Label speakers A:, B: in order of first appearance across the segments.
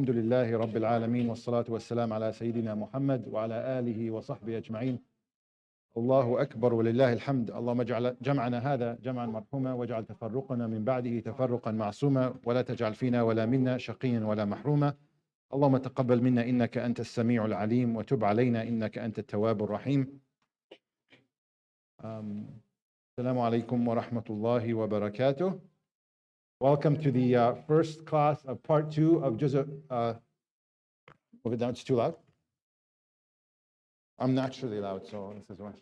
A: الحمد لله رب العالمين والصلاة والسلام على سيدنا محمد وعلى آله وصحبه أجمعين. الله أكبر ولله الحمد. اللهم اجعل جمعنا هذا جمعا مرحوما واجعل تفرقنا من بعده تفرقا معصوما ولا تجعل فينا ولا منا شقيا ولا محروما. اللهم تقبل منا إنك أنت السميع العليم وتب علينا إنك أنت التواب الرحيم. السلام عليكم ورحمة الله وبركاته. Welcome to the first class of part 2 of Juz'. Move it down, it's too loud. I'm naturally loud, so this is why.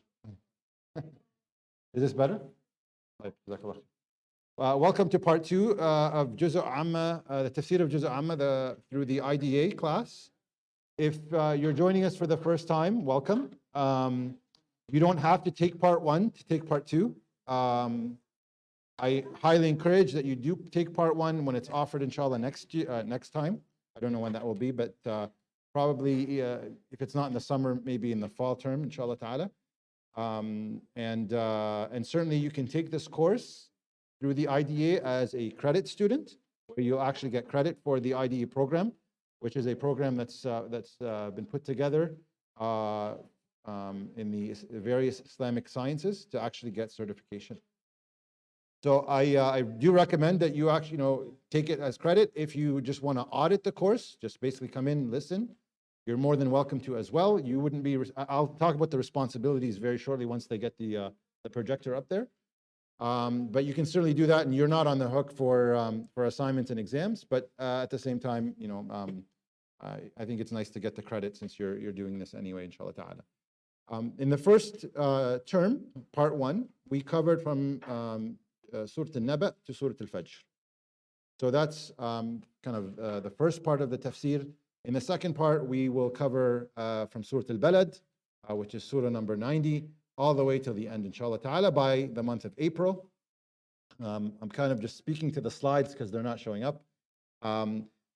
A: Is this better? Welcome to part 2 of Juz' Amma, the Tafseer of Juz' Amma through the IDA class. If you're joining us for the first time, welcome. You don't have to take part 1 to take part 2. I highly encourage that you do take part 1 when it's offered, inshallah, next time. I don't know when that will be, but probably if it's not in the summer, maybe in the fall term, inshallah ta'ala. And certainly you can take this course through the IDA as a credit student, where you'll actually get credit for the IDA program, which is a program that's been put together in the various Islamic sciences to actually get certification. So I do recommend that you actually take it as credit. If you just want to audit the course, just basically come in, listen. You're more than welcome to as well. You wouldn't be. I'll talk about the responsibilities very shortly once they get the projector up there. But you can certainly do that, and you're not on the hook for assignments and exams. But at the same time, I think it's nice to get the credit since you're doing this anyway, inshallah ta'ala. In the first term, part 1, we covered from Surah Al-Naba to Surah Al-Fajr. So that's kind of the first part of the tafsir. In the second part, we will cover from Surah Al-Balad, which is Surah number 90, all the way till the end, inshallah ta'ala, by the month of April. I'm kind of just speaking to the slides because they're not showing up.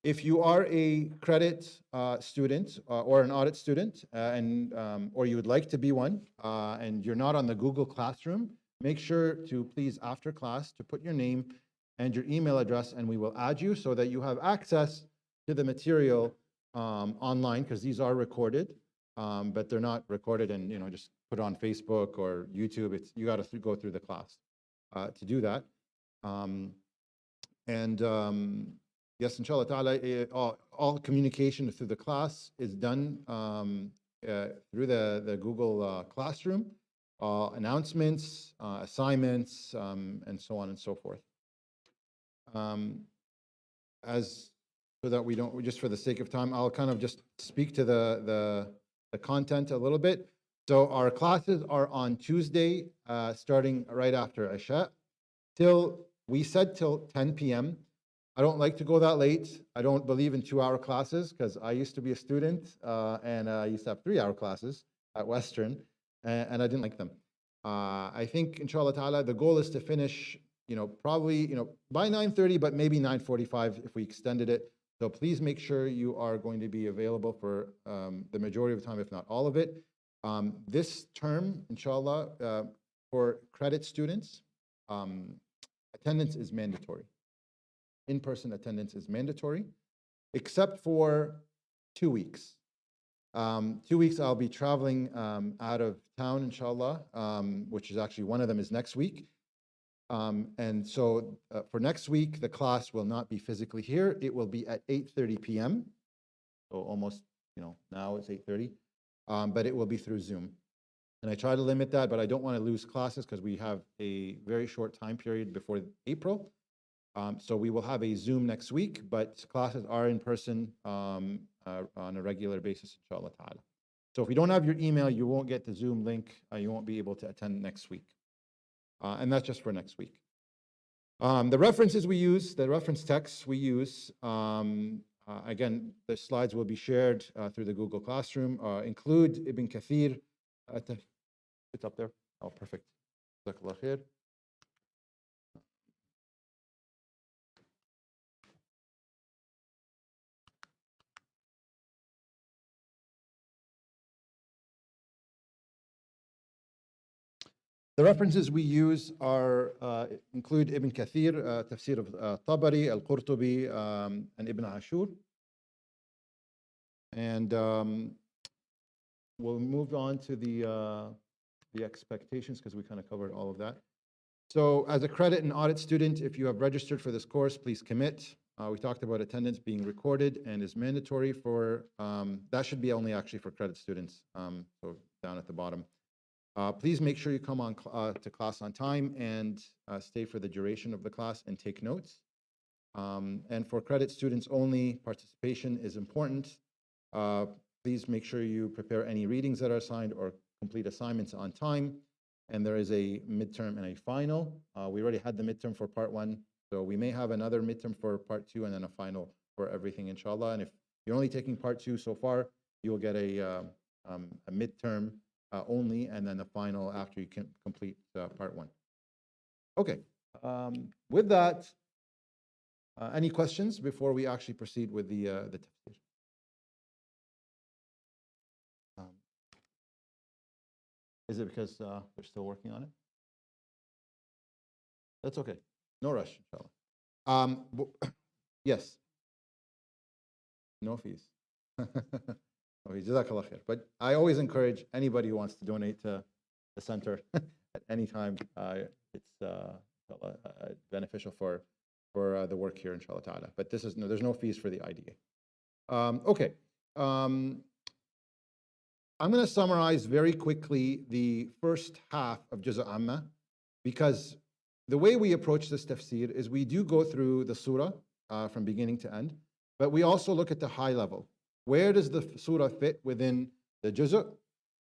A: If you are a credit student or an audit student, or you would like to be one, and you're not on the Google Classroom, make sure to please, after class, to put your name and your email address, and we will add you so that you have access to the material online, because these are recorded, but they're not recorded and just put on Facebook or YouTube. You got to go through the class to do that. Yes, inshallah ta'ala, all communication through the class is done through the Google Classroom. Announcements, assignments, and so on and so forth. So that we don't, just for the sake of time, I'll kind of just speak to the content a little bit. So our classes are on Tuesday, starting right after Isha, we said till 10 p.m. I don't like to go that late. I don't believe in 2-hour classes because I used to be a student and I used to have 3-hour classes at Western. And I didn't like them. I think, inshallah ta'ala, the goal is to finish, probably, by 9:30, but maybe 9:45 if we extended it. So please make sure you are going to be available for the majority of the time, if not all of it. This term, inshallah, for credit students, attendance is mandatory. In-person attendance is mandatory, except for 2 weeks. 2 weeks I'll be traveling out of town, inshallah, which is actually one of them is next week. And so for next week, the class will not be physically here. It will be at 8:30 p.m. So almost, now it's 8:30, but it will be through Zoom. And I try to limit that, but I don't want to lose classes because we have a very short time period before April. So we will have a Zoom next week, but classes are in person on a regular basis, inshallah ta'ala. So if you don't have your email, you won't get the Zoom link. You won't be able to attend next week. And that's just for next week. The references we use, the reference texts we use, again, the slides will be shared through the Google Classroom, include Ibn Kathir. It's up there. Oh, perfect. Jazakallah khair. The references we use include Ibn Kathir, Tafseer of Tabari, Al-Qurtubi, and Ibn Ashur. And we'll move on to the expectations because we kind of covered all of that. So as a credit and audit student, if you have registered for this course, please commit. We talked about attendance being recorded and is mandatory for, that should be only actually for credit students, so down at the bottom. Please make sure you come on to class on time and stay for the duration of the class and take notes. And for credit students only, participation is important. Please make sure you prepare any readings that are assigned or complete assignments on time. And there is a midterm and a final. We already had the midterm for part 1, so we may have another midterm for part 2 and then a final for everything, inshallah. And if you're only taking part 2 so far, you'll get a midterm only, and then the final after you can complete part 1. Okay, with that, any questions before we actually proceed with the tafsir? Is it because we're still working on it? That's okay. No rush, inshallah. Yes. No fees. No fees. Jazakallah khair. But I always encourage anybody who wants to donate to the center at any time. It's beneficial for the work here, inshallah ta'ala. But this is there's no fees for the IDA. Okay. I'm going to summarize very quickly the first half of Juz' Amma, because the way we approach this tafsir is we do go through the surah from beginning to end, but we also look at the high level. Where does the surah fit within the juz'?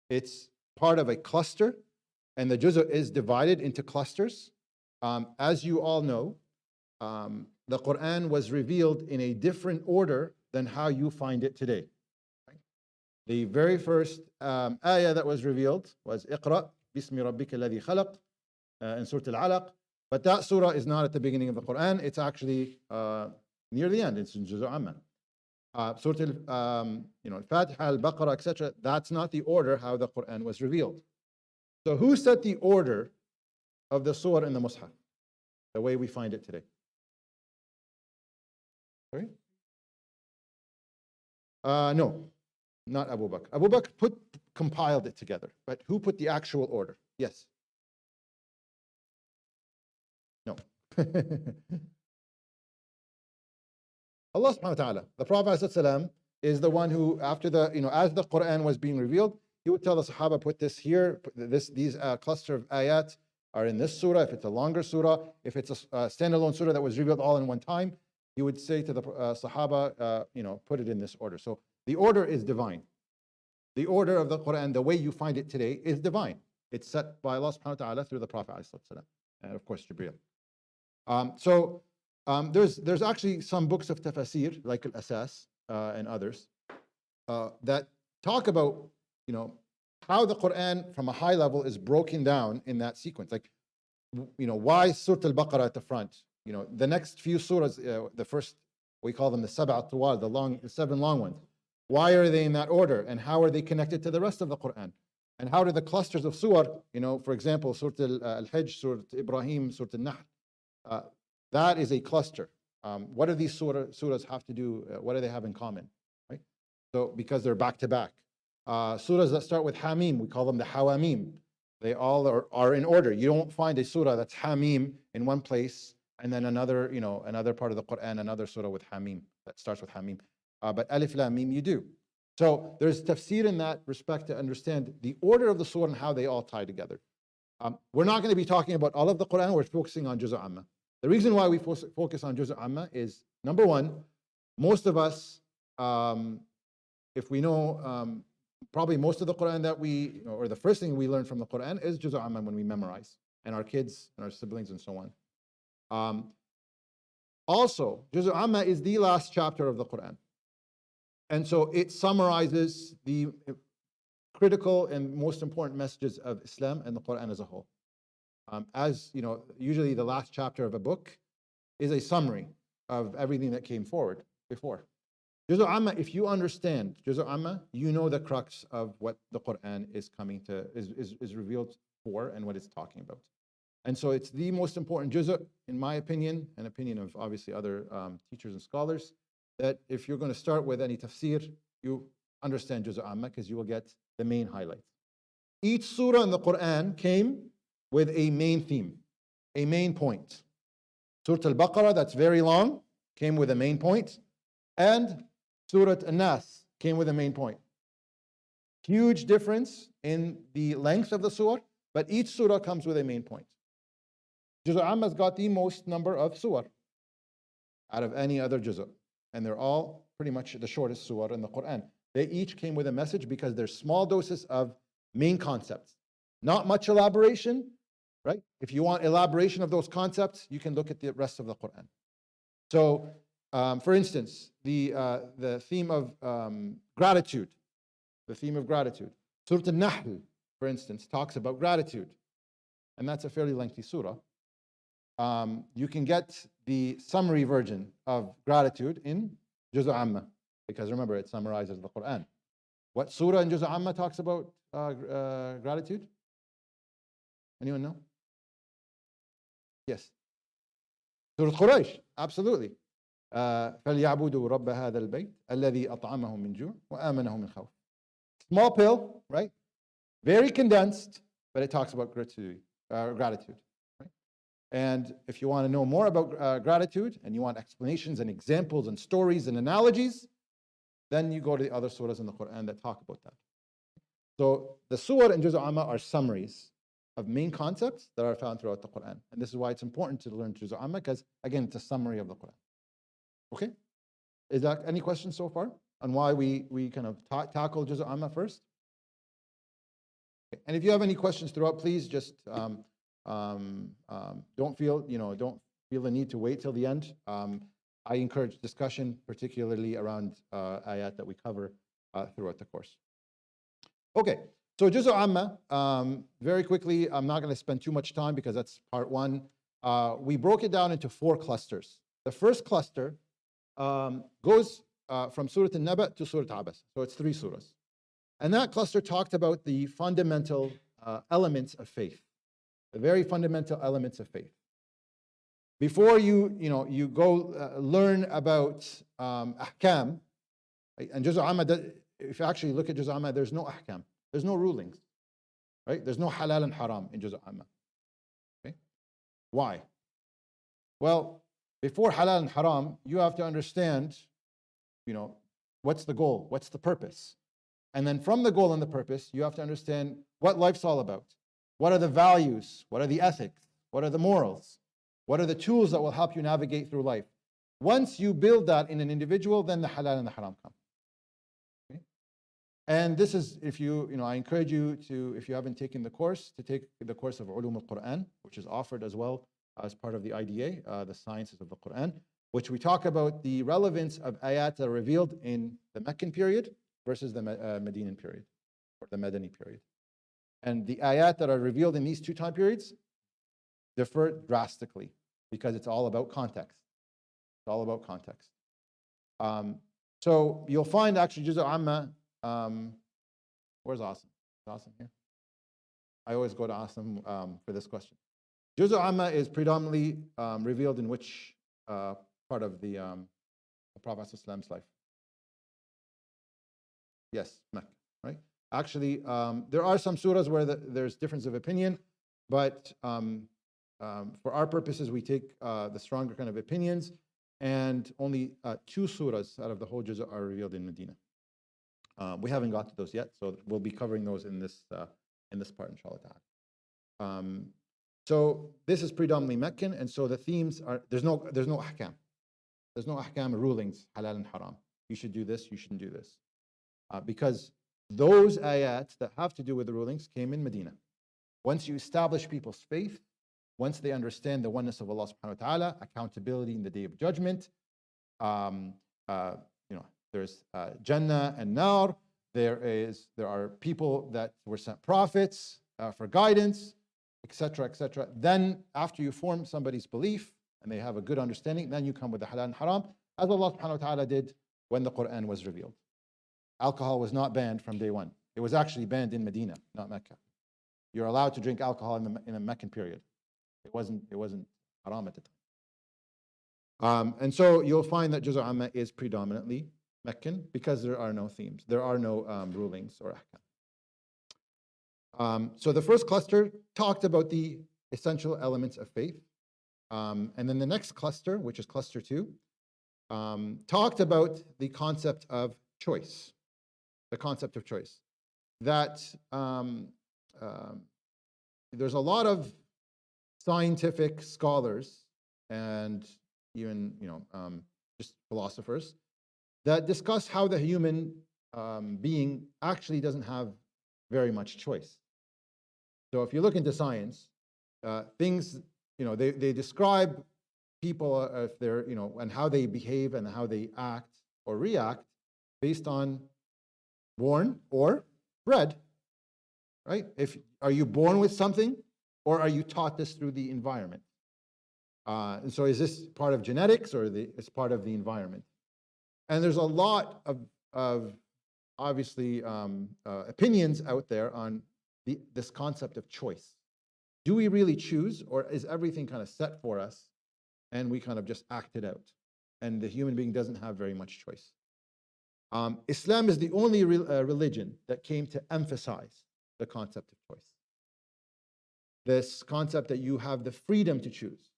A: It's part of a cluster, and the juz' is divided into clusters. As you all know, the Quran was revealed in a different order than how you find it today. The very first ayah that was revealed was Iqra bismi rabbika alladhi khalaq in Surah Al-Alaq. But that surah is not at the beginning of the Quran. It's actually near the end. It's in Juz' Amma. Surah Al-Fatiha, Al-Baqarah, etc. That's not the order how the Quran was revealed. So who set the order of the surah in the Mus'haf, the way we find it today? Sorry? No. Not Abu Bakr. Abu Bakr compiled it together, but who put the actual order? Yes. No. Allah subhanahu wa ta'ala. The Prophet ﷺ is the one who, after the, as the Quran was being revealed, he would tell the Sahaba, put this here, these cluster of ayat are in this surah. If it's a longer surah, if it's a standalone surah that was revealed all in one time, he would say to the Sahaba, put it in this order. So the order is divine. The order of the Quran, the way you find it today, is divine. It's set by Allah subhanahu wa ta'ala through the Prophet ﷺ, and of course Jibreel. There's actually some books of tafsir, like Al-Asas and others, that talk about how the Quran from a high level is broken down in that sequence. Like, why Surah Al-Baqarah at the front? The next few surahs, the first, we call them the Sab'a Tuwal, the 7 long ones. Why are they in that order, and how are they connected to the rest of the Quran? And how do the clusters of surah, for example, Surah Al-Hajj, Surah Ibrahim, Surah Al-Nahl, that is a cluster. What do these surahs have to do? What do they have in common? Right? So because they're back to back. Surahs that start with Hamim, we call them the Hawamim. They all are in order. You don't find a surah that's Hamim in one place, and then another part of the Quran, another surah with Hamim that starts with Hamim. But Alif Lam Mim you do. So there's tafsir in that respect to understand the order of the surah and how they all tie together. We're not going to be talking about all of the Quran. We're focusing on Juz' Amma. The reason why we focus on Juz' Amma is, number one, most of us, if we know, probably most of the Quran that or the first thing we learn from the Quran is Juz' Amma when we memorize, and our kids and our siblings and so on. Also, Juz' Amma is the last chapter of the Quran. And so it summarizes the critical and most important messages of Islam and the Quran as a whole. As usually the last chapter of a book is a summary of everything that came forward before. Juz' Amma, if you understand Juz' Amma, you know the crux of what the Quran is is revealed for and what it's talking about. And so it's the most important juz', in my opinion, and opinion of obviously other teachers and scholars, that if you're going to start with any tafsir, you understand Juz' Amma because you will get the main highlights. Each surah in the Quran came with a main theme, a main point. Surah Al-Baqarah, that's very long, came with a main point, and Surah An-Nas came with a main point. Huge difference in the length of the surah, but each surah comes with a main point. Juz' Amma's got the most number of surah out of any other juz', and they're all pretty much the shortest surah in the Quran. They each came with a message because they're small doses of main concepts. Not much elaboration, right? If you want elaboration of those concepts, you can look at the rest of the Quran. So, for instance, the theme of gratitude, the theme of gratitude. Surah An-Nahl, for instance, talks about gratitude, and that's a fairly lengthy surah. You can get the summary version of gratitude in Juz' Amma, because remember, it summarizes the Quran. What surah in Juz' Amma talks about gratitude? Anyone know? Yes. Surah Quraysh, absolutely. فَلْيَعْبُدُوا رَبَّ هَذَا الْبَيْتِ الَّذِي أَطْعَمَهُم مِّن جُوعٍ وَآمَنَهُم مِّن خَوْفٍ. Small pill, right? Very condensed, but it talks about gratitude. Right? And if you want to know more about gratitude, and you want explanations and examples and stories and analogies, then you go to the other surahs in the Quran that talk about that. So the surah in Juz' Amma are summaries of main concepts that are found throughout the Quran. And this is why it's important to learn Juz' Amma, because again, it's a summary of the Quran. Okay? Is that any questions so far on why we kind of tackle Juz' Amma first? Okay. And if you have any questions throughout, please just don't feel the need to wait till the end. I encourage discussion, particularly around ayat that we cover throughout the course. Okay, so Juz' Amma, very quickly, I'm not going to spend too much time because that's part one. We broke it down into 4 clusters. The first cluster goes from Surah An-Naba to Surah Abasa. So it's 3 surahs. And that cluster talked about the fundamental elements of faith, the very fundamental elements of faith. Before you go learn about ahkam, and Juz' Amma, if you actually look at Juz' Amma, there's no ahkam, there's no rulings, right? There's no halal and haram in Juz' Amma. Okay? Why? Well, before halal and haram, you have to understand, what's the goal, what's the purpose. And then from the goal and the purpose, you have to understand what life's all about. What are the values? What are the ethics? What are the morals? What are the tools that will help you navigate through life? Once you build that in an individual, then the halal and the haram come. Okay? And this is, I encourage you to, if you haven't taken the course, to take the course of Ulum al-Quran, which is offered as well as part of the IDA, the Sciences of the Quran, which we talk about the relevance of ayat that are revealed in the Meccan period versus the Medinan period, or the Madani period. And the ayat that are revealed in these 2 time periods differ drastically because it's all about context. It's all about context. So you'll find actually Juz' Amma, where's Asim? Is Asim here? I always go to Asim for this question. Juz' Amma is predominantly revealed in which part of the Prophet's life? Yes, Mecca, right? Actually, there are some surahs where there's difference of opinion, but for our purposes, we take the stronger kind of opinions, and only 2 surahs out of the whole juz' are revealed in Medina. We haven't got to those yet, so we'll be covering those in this part, inshallah. So this is predominantly Meccan, and so the themes are there's no ahkam. There's no ahkam rulings, halal and haram. You should do this, you shouldn't do this. Because those ayats that have to do with the rulings came in Medina. Once you establish people's faith, once they understand the oneness of Allah subhanahu wa ta'ala, accountability in the day of judgment, there's Jannah and Nar, there are people that were sent prophets for guidance, etc., etc. Then after you form somebody's belief and they have a good understanding, then you come with the halal and haram, as Allah subhanahu wa ta'ala did when the Quran was revealed. Alcohol was not banned from day one. It was actually banned in Medina, not Mecca. You're allowed to drink alcohol in the Meccan period. It wasn't haram at the time. And so you'll find that Juz' Amma is predominantly Meccan, because there are no themes, there are no rulings or ahkam. So the first cluster talked about the essential elements of faith. And then the next cluster, which is cluster 2, talked about the concept of choice. The concept of choice. That there's a lot of scientific scholars and even just philosophers that discuss how the human being actually doesn't have very much choice. So if you look into science, things, they describe people if they're, and how they behave and how they act or react based on born or bred, right? Are you born with something, or are you taught this through the environment? And so is this part of genetics, or it's part of the environment? And there's a lot of obviously opinions out there on this concept of choice. Do we really choose, or is everything kind of set for us and we kind of just act it out? And the human being doesn't have very much choice. Islam is the only religion that came to emphasize the concept of choice. This concept that you have the freedom to choose.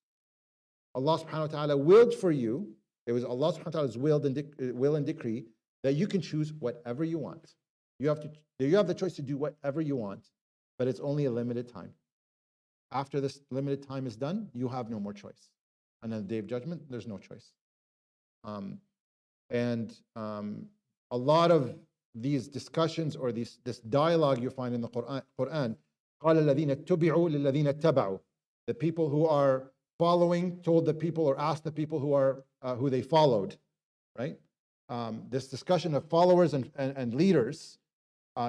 A: Allah subhanahu wa ta'ala willed for you, it was Allah subhanahu wa ta'ala's will and decree that you can choose whatever you want. You have the choice to do whatever you want, but it's only a limited time. After this limited time is done, you have no more choice. And on the day of judgment, there's no choice. A lot of these discussions or this dialogue you find in the Quran, قال الذين اتبعوا للذين اتبعوا. The people who are following told the people, or asked the people who they followed, right? This discussion of followers and leaders,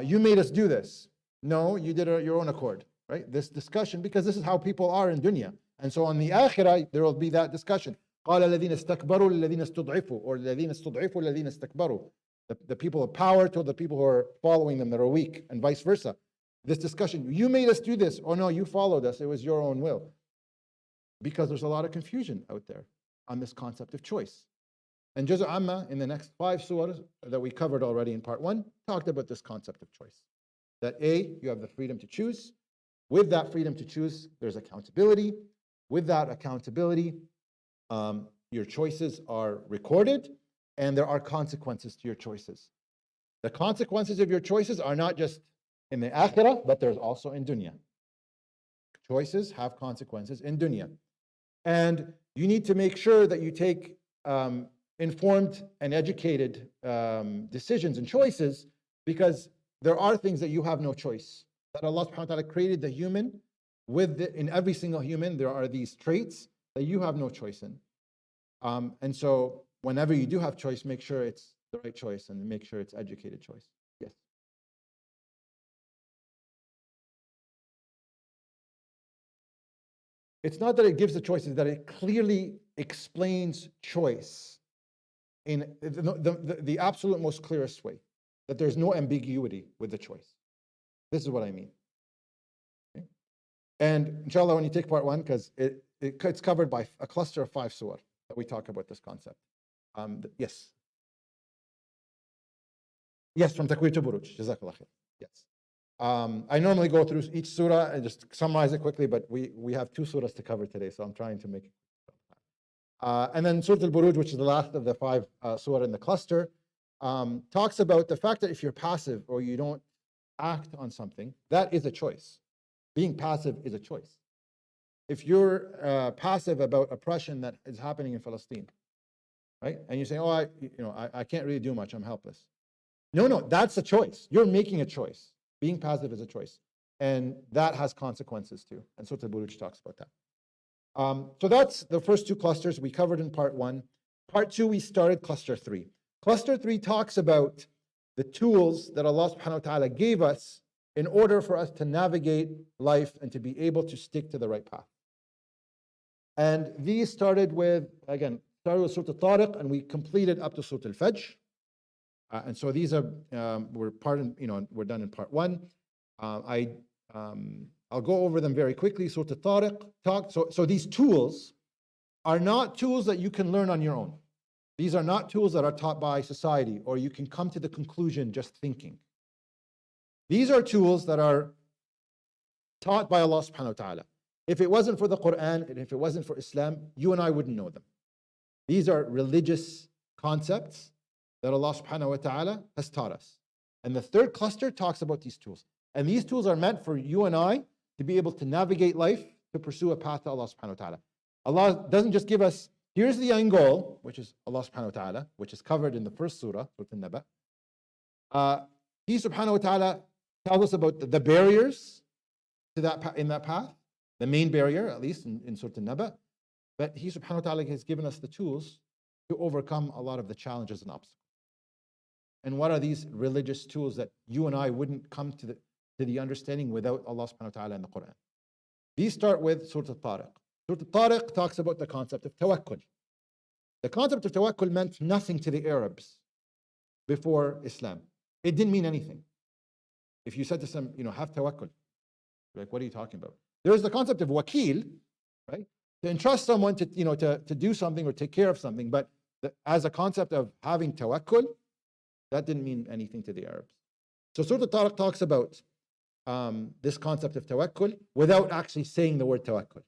A: you made us do this. No, you did it at your own accord, right? This discussion, because this is how people are in dunya. And so on the akhirah, there will be that discussion. قال الذين استكبروا للذين استضعفوا, or الذين استضعفوا للذين استكبروا. The people of power told the people who are following them that are weak, and vice versa. This discussion, you made us do this. Oh no, you followed us. It was your own will. Because there's a lot of confusion out there on this concept of choice. And Juz' Amma, in the next 5 surahs that we covered already in part 1, talked about this concept of choice. That you have the freedom to choose. With that freedom to choose, there's accountability. With that accountability, your choices are recorded, and there are consequences to your choices. The consequences of your choices are not just in the akhirah, but there's also in dunya. Choices have consequences in dunya. And you need to make sure that you take informed and educated decisions and choices, because there are things that you have no choice. That Allah subhanahu wa ta'ala created the human in every single human, there are these traits that you have no choice in. And so whenever you do have choice, make sure it's the right choice and make sure it's educated choice. Yes. It's not that it gives the choices, that it clearly explains choice in the absolute most clearest way, that there's no ambiguity with the choice. This is what I mean. Okay? And inshallah, when you take part 1, because it's covered by a cluster of 5 surah that we talk about this concept. Yes. Yes, from Takwir to Buruj. Jazakallah khair. Yes. I normally go through each surah and just summarize it quickly, but we have 2 surahs to cover today, so I'm trying to make it. And then Surah Al-Buruj, which is the last of the 5 surah in the cluster, talks about the fact that if you're passive or you don't act on something, that is a choice. Being passive is a choice. If you're passive about oppression that is happening in Palestine, right, and you say, "Oh, I can't really do much. I'm helpless." No, that's a choice. You're making a choice. Being passive is a choice, and that has consequences too. And Surah Al-Buruj talks about that. So that's the first 2 clusters we covered in part 1. Part 2, we started cluster 3. Cluster 3 talks about the tools that Allah subhanahu wa ta'ala gave us in order for us to navigate life and to be able to stick to the right path. And these started with Surah Al-Tariq, and we completed up to Surah Al-Fajr. And so these are, we're done in part 1. I'll go over them very quickly. Surah Al-Tariq, so these tools are not tools that you can learn on your own. These are not tools that are taught by society, or you can come to the conclusion just thinking. These are tools that are taught by Allah subhanahu wa ta'ala. If it wasn't for the Quran and if it wasn't for Islam, you and I wouldn't know them. These are religious concepts that Allah subhanahu wa ta'ala has taught us. And the third cluster talks about these tools. And these tools are meant for you and I to be able to navigate life, to pursue a path to Allah subhanahu wa ta'ala. Allah doesn't just give us, here's the end goal, which is Allah subhanahu wa ta'ala, which is covered in the first surah, Surah An-Naba. He subhanahu wa ta'ala tells us about the barriers to that in that path, the main barrier, at least in Surah An-Naba. But He subhanahu wa ta'ala has given us the tools to overcome a lot of the challenges and obstacles. And what are these religious tools that you and I wouldn't come to the understanding without Allah subhanahu wa ta'ala in the Quran? These start with Surah Al-Tariq. Surah Al-Tariq talks about the concept of tawakkul. The concept of tawakkul meant nothing to the Arabs before Islam. It didn't mean anything. If you said to some, have tawakkul, like, what are you talking about? There's the concept of wakil, right? To entrust someone to do something or take care of something, but as a concept of having tawakkul, that didn't mean anything to the Arabs. So Surah Al-Tariq talks about this concept of tawakkul without actually saying the word tawakkul.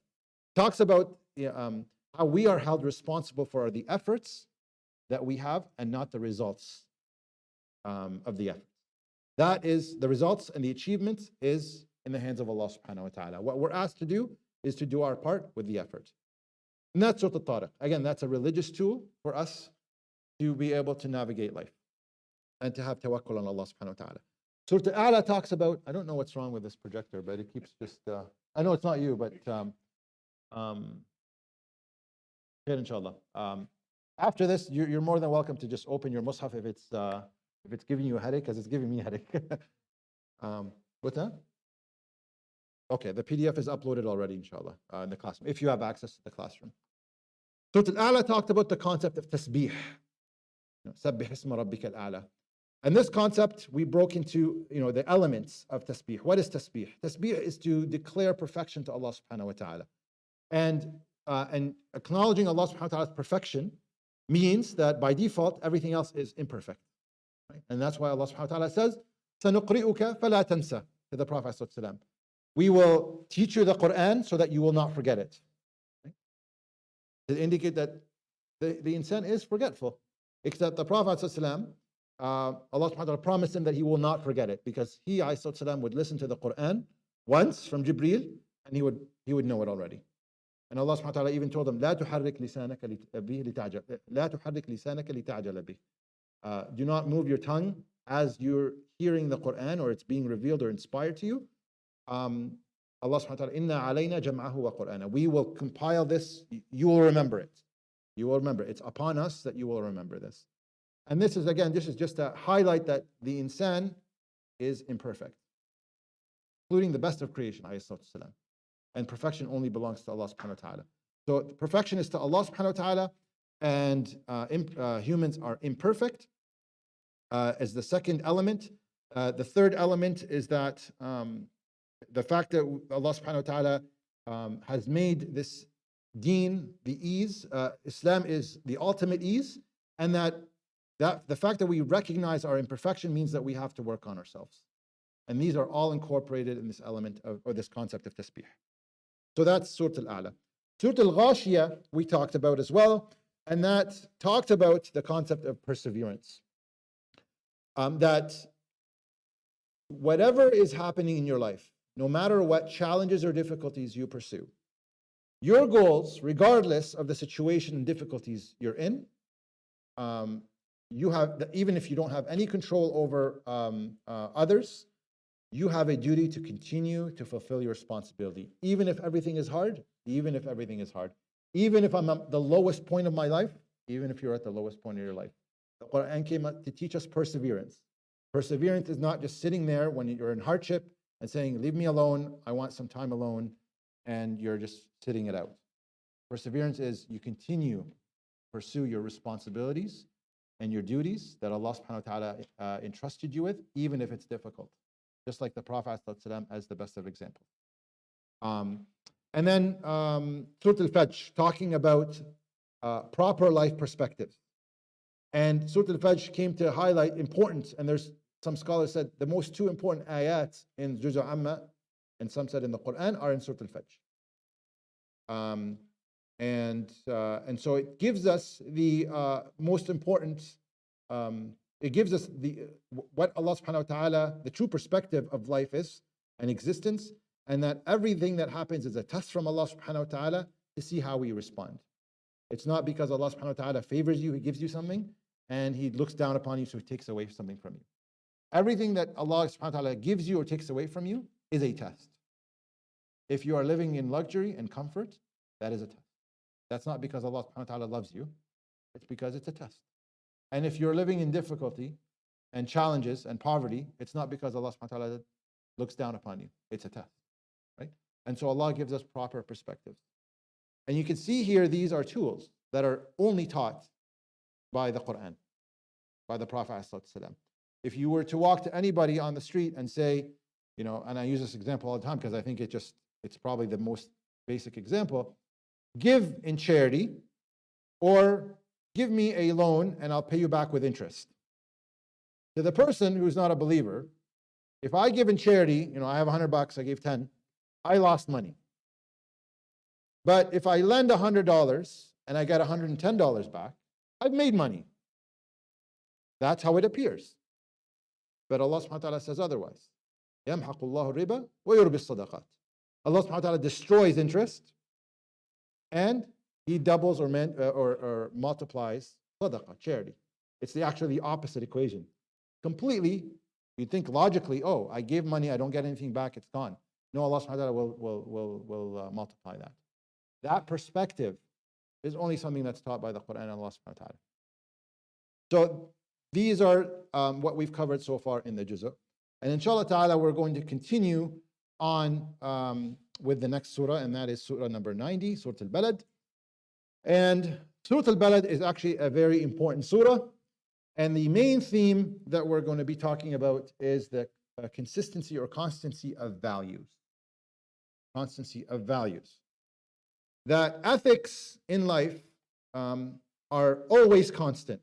A: Talks about how we are held responsible for the efforts that we have and not the results of the efforts. That is, the results and the achievements is in the hands of Allah subhanahu wa ta'ala. What we're asked to do is to do our part with the effort. And that's Surah Al-Tariq. Again, that's a religious tool for us to be able to navigate life and to have tawakkul on Allah subhanahu wa ta'ala. Surah Al-A'la talks about, I don't know what's wrong with this projector, but it keeps just, I know it's not you, but inshallah. After this, you're more than welcome to just open your mushaf if it's giving you a headache, because it's giving me a headache. What's that? Okay, the PDF is uploaded already, inshallah, in the classroom, if you have access to the classroom. Surah Al-A'la talked about the concept of tasbih. Sabbih isma rabbika al-a'la. And this concept, we broke into the elements of tasbih. What is tasbih? Tasbih is to declare perfection to Allah subhanahu wa ta'ala. And acknowledging Allah subhanahu wa ta'ala's perfection means that by default, everything else is imperfect. Right? And that's why Allah subhanahu wa ta'ala says, سَنُقْرِئُكَ فَلَا تَنْسَ, to the Prophet sallallahu alaihi wasallam. We will teach you the Quran so that you will not forget it. Right? To indicate that the insan is forgetful. Except the Prophet sallallahu alaihi wasallam, Allah subhanahu wa ta'ala promised him that he will not forget it, because he ﷺ would listen to the Quran once from Jibreel and he would know it already. And Allah subhanahu wa ta'ala even told him, لا تحرك لسانك لتعجل به. Do not move your tongue as you're hearing the Quran or it's being revealed or inspired to you. Allah subhanahu wa ta'ala, Inna alayna jam'ahu wa Qur'ana. We will compile this, you will remember it. You will remember. It's upon us that you will remember this. And this is just to highlight that the insan is imperfect, including the best of creation, alayhi salatu wasalam. And perfection only belongs to Allah subhanahu wa ta'ala. So perfection is to Allah subhanahu wa ta'ala, and humans are imperfect as the second element. The third element is that the fact that Allah subhanahu wa ta'ala has made this deen the ease, Islam is the ultimate ease, and that the fact that we recognize our imperfection means that we have to work on ourselves. And these are all incorporated in this element or this concept of tasbih. So that's Surah Al-A'la. Surah Al-Ghashiyah we talked about as well, and that talked about the concept of perseverance. That whatever is happening in your life, no matter what challenges or difficulties you pursue, your goals, regardless of the situation and difficulties you're in, you have, even if you don't have any control over others, you have a duty to continue to fulfill your responsibility, even if everything is hard, even if I'm at the lowest point of my life, even if you're at the lowest point of your life. The Quran came out to teach us perseverance. Perseverance is not just sitting there when you're in hardship and saying, leave me alone, I want some time alone, and you're just sitting it out. Perseverance is you continue to pursue your responsibilities and your duties that Allah subhanahu wa ta'ala entrusted you with, even if it's difficult. Just like the Prophet ﷺ as the best of examples. And then Surah Al-Fajr, talking about proper life perspectives. And Surah Al-Fajr came to highlight importance, and there's some scholars said the most two important ayats in Juz' Amma, and some said in the Quran, are in Surah Al-Fajr. And so it gives us the most important, it gives us what Allah subhanahu wa ta'ala, the true perspective of life is and existence, and that everything that happens is a test from Allah subhanahu wa ta'ala to see how we respond. It's not because Allah subhanahu wa ta'ala favors you, He gives you something, and He looks down upon you, so He takes away something from you. Everything that Allah subhanahu wa ta'ala gives you or takes away from you is a test. If you are living in luxury and comfort, that is a test. That's not because Allah subhanahu wa ta'ala loves you, it's because it's a test. And if you're living in difficulty and challenges and poverty, it's not because Allah subhanahu wa ta'ala looks down upon you, it's a test, right? And so Allah gives us proper perspectives. And you can see here, these are tools that are only taught by the Quran, by the Prophet ﷺ. If you were to walk to anybody on the street and say, you know, and I use this example all the time because I think it's probably the most basic example, give in charity or give me a loan and I'll pay you back with interest. To the person who's not a believer, if I give in charity, you know, I have $100, I gave 10, I lost money. But if I lend $100 and I get $110 back, I've made money. That's how it appears. But Allah subhanahu wa ta'ala says otherwise. يَمْحَقُ اللَّهُ الرِّبَى وَيُرْبِي الصَّدَقَاتِ. Allah subhanahu wa ta'ala destroys interest and He doubles or multiplies sadaqah, charity. It's actually the opposite equation. Completely, you think logically, oh, I gave money, I don't get anything back, it's gone. No, Allah subhanahu wa ta'ala will multiply that. That perspective is only something that's taught by the Quran and Allah subhanahu wa ta'ala. So these are what we've covered so far in the Juz'. And inshallah ta'ala, we're going to continue on with the next surah, and that is surah number 90, Surah Al-Balad. And Surah Al-Balad is actually a very important surah. And the main theme that we're going to be talking about is the consistency or constancy of values. Constancy of values. That ethics in life are always constant.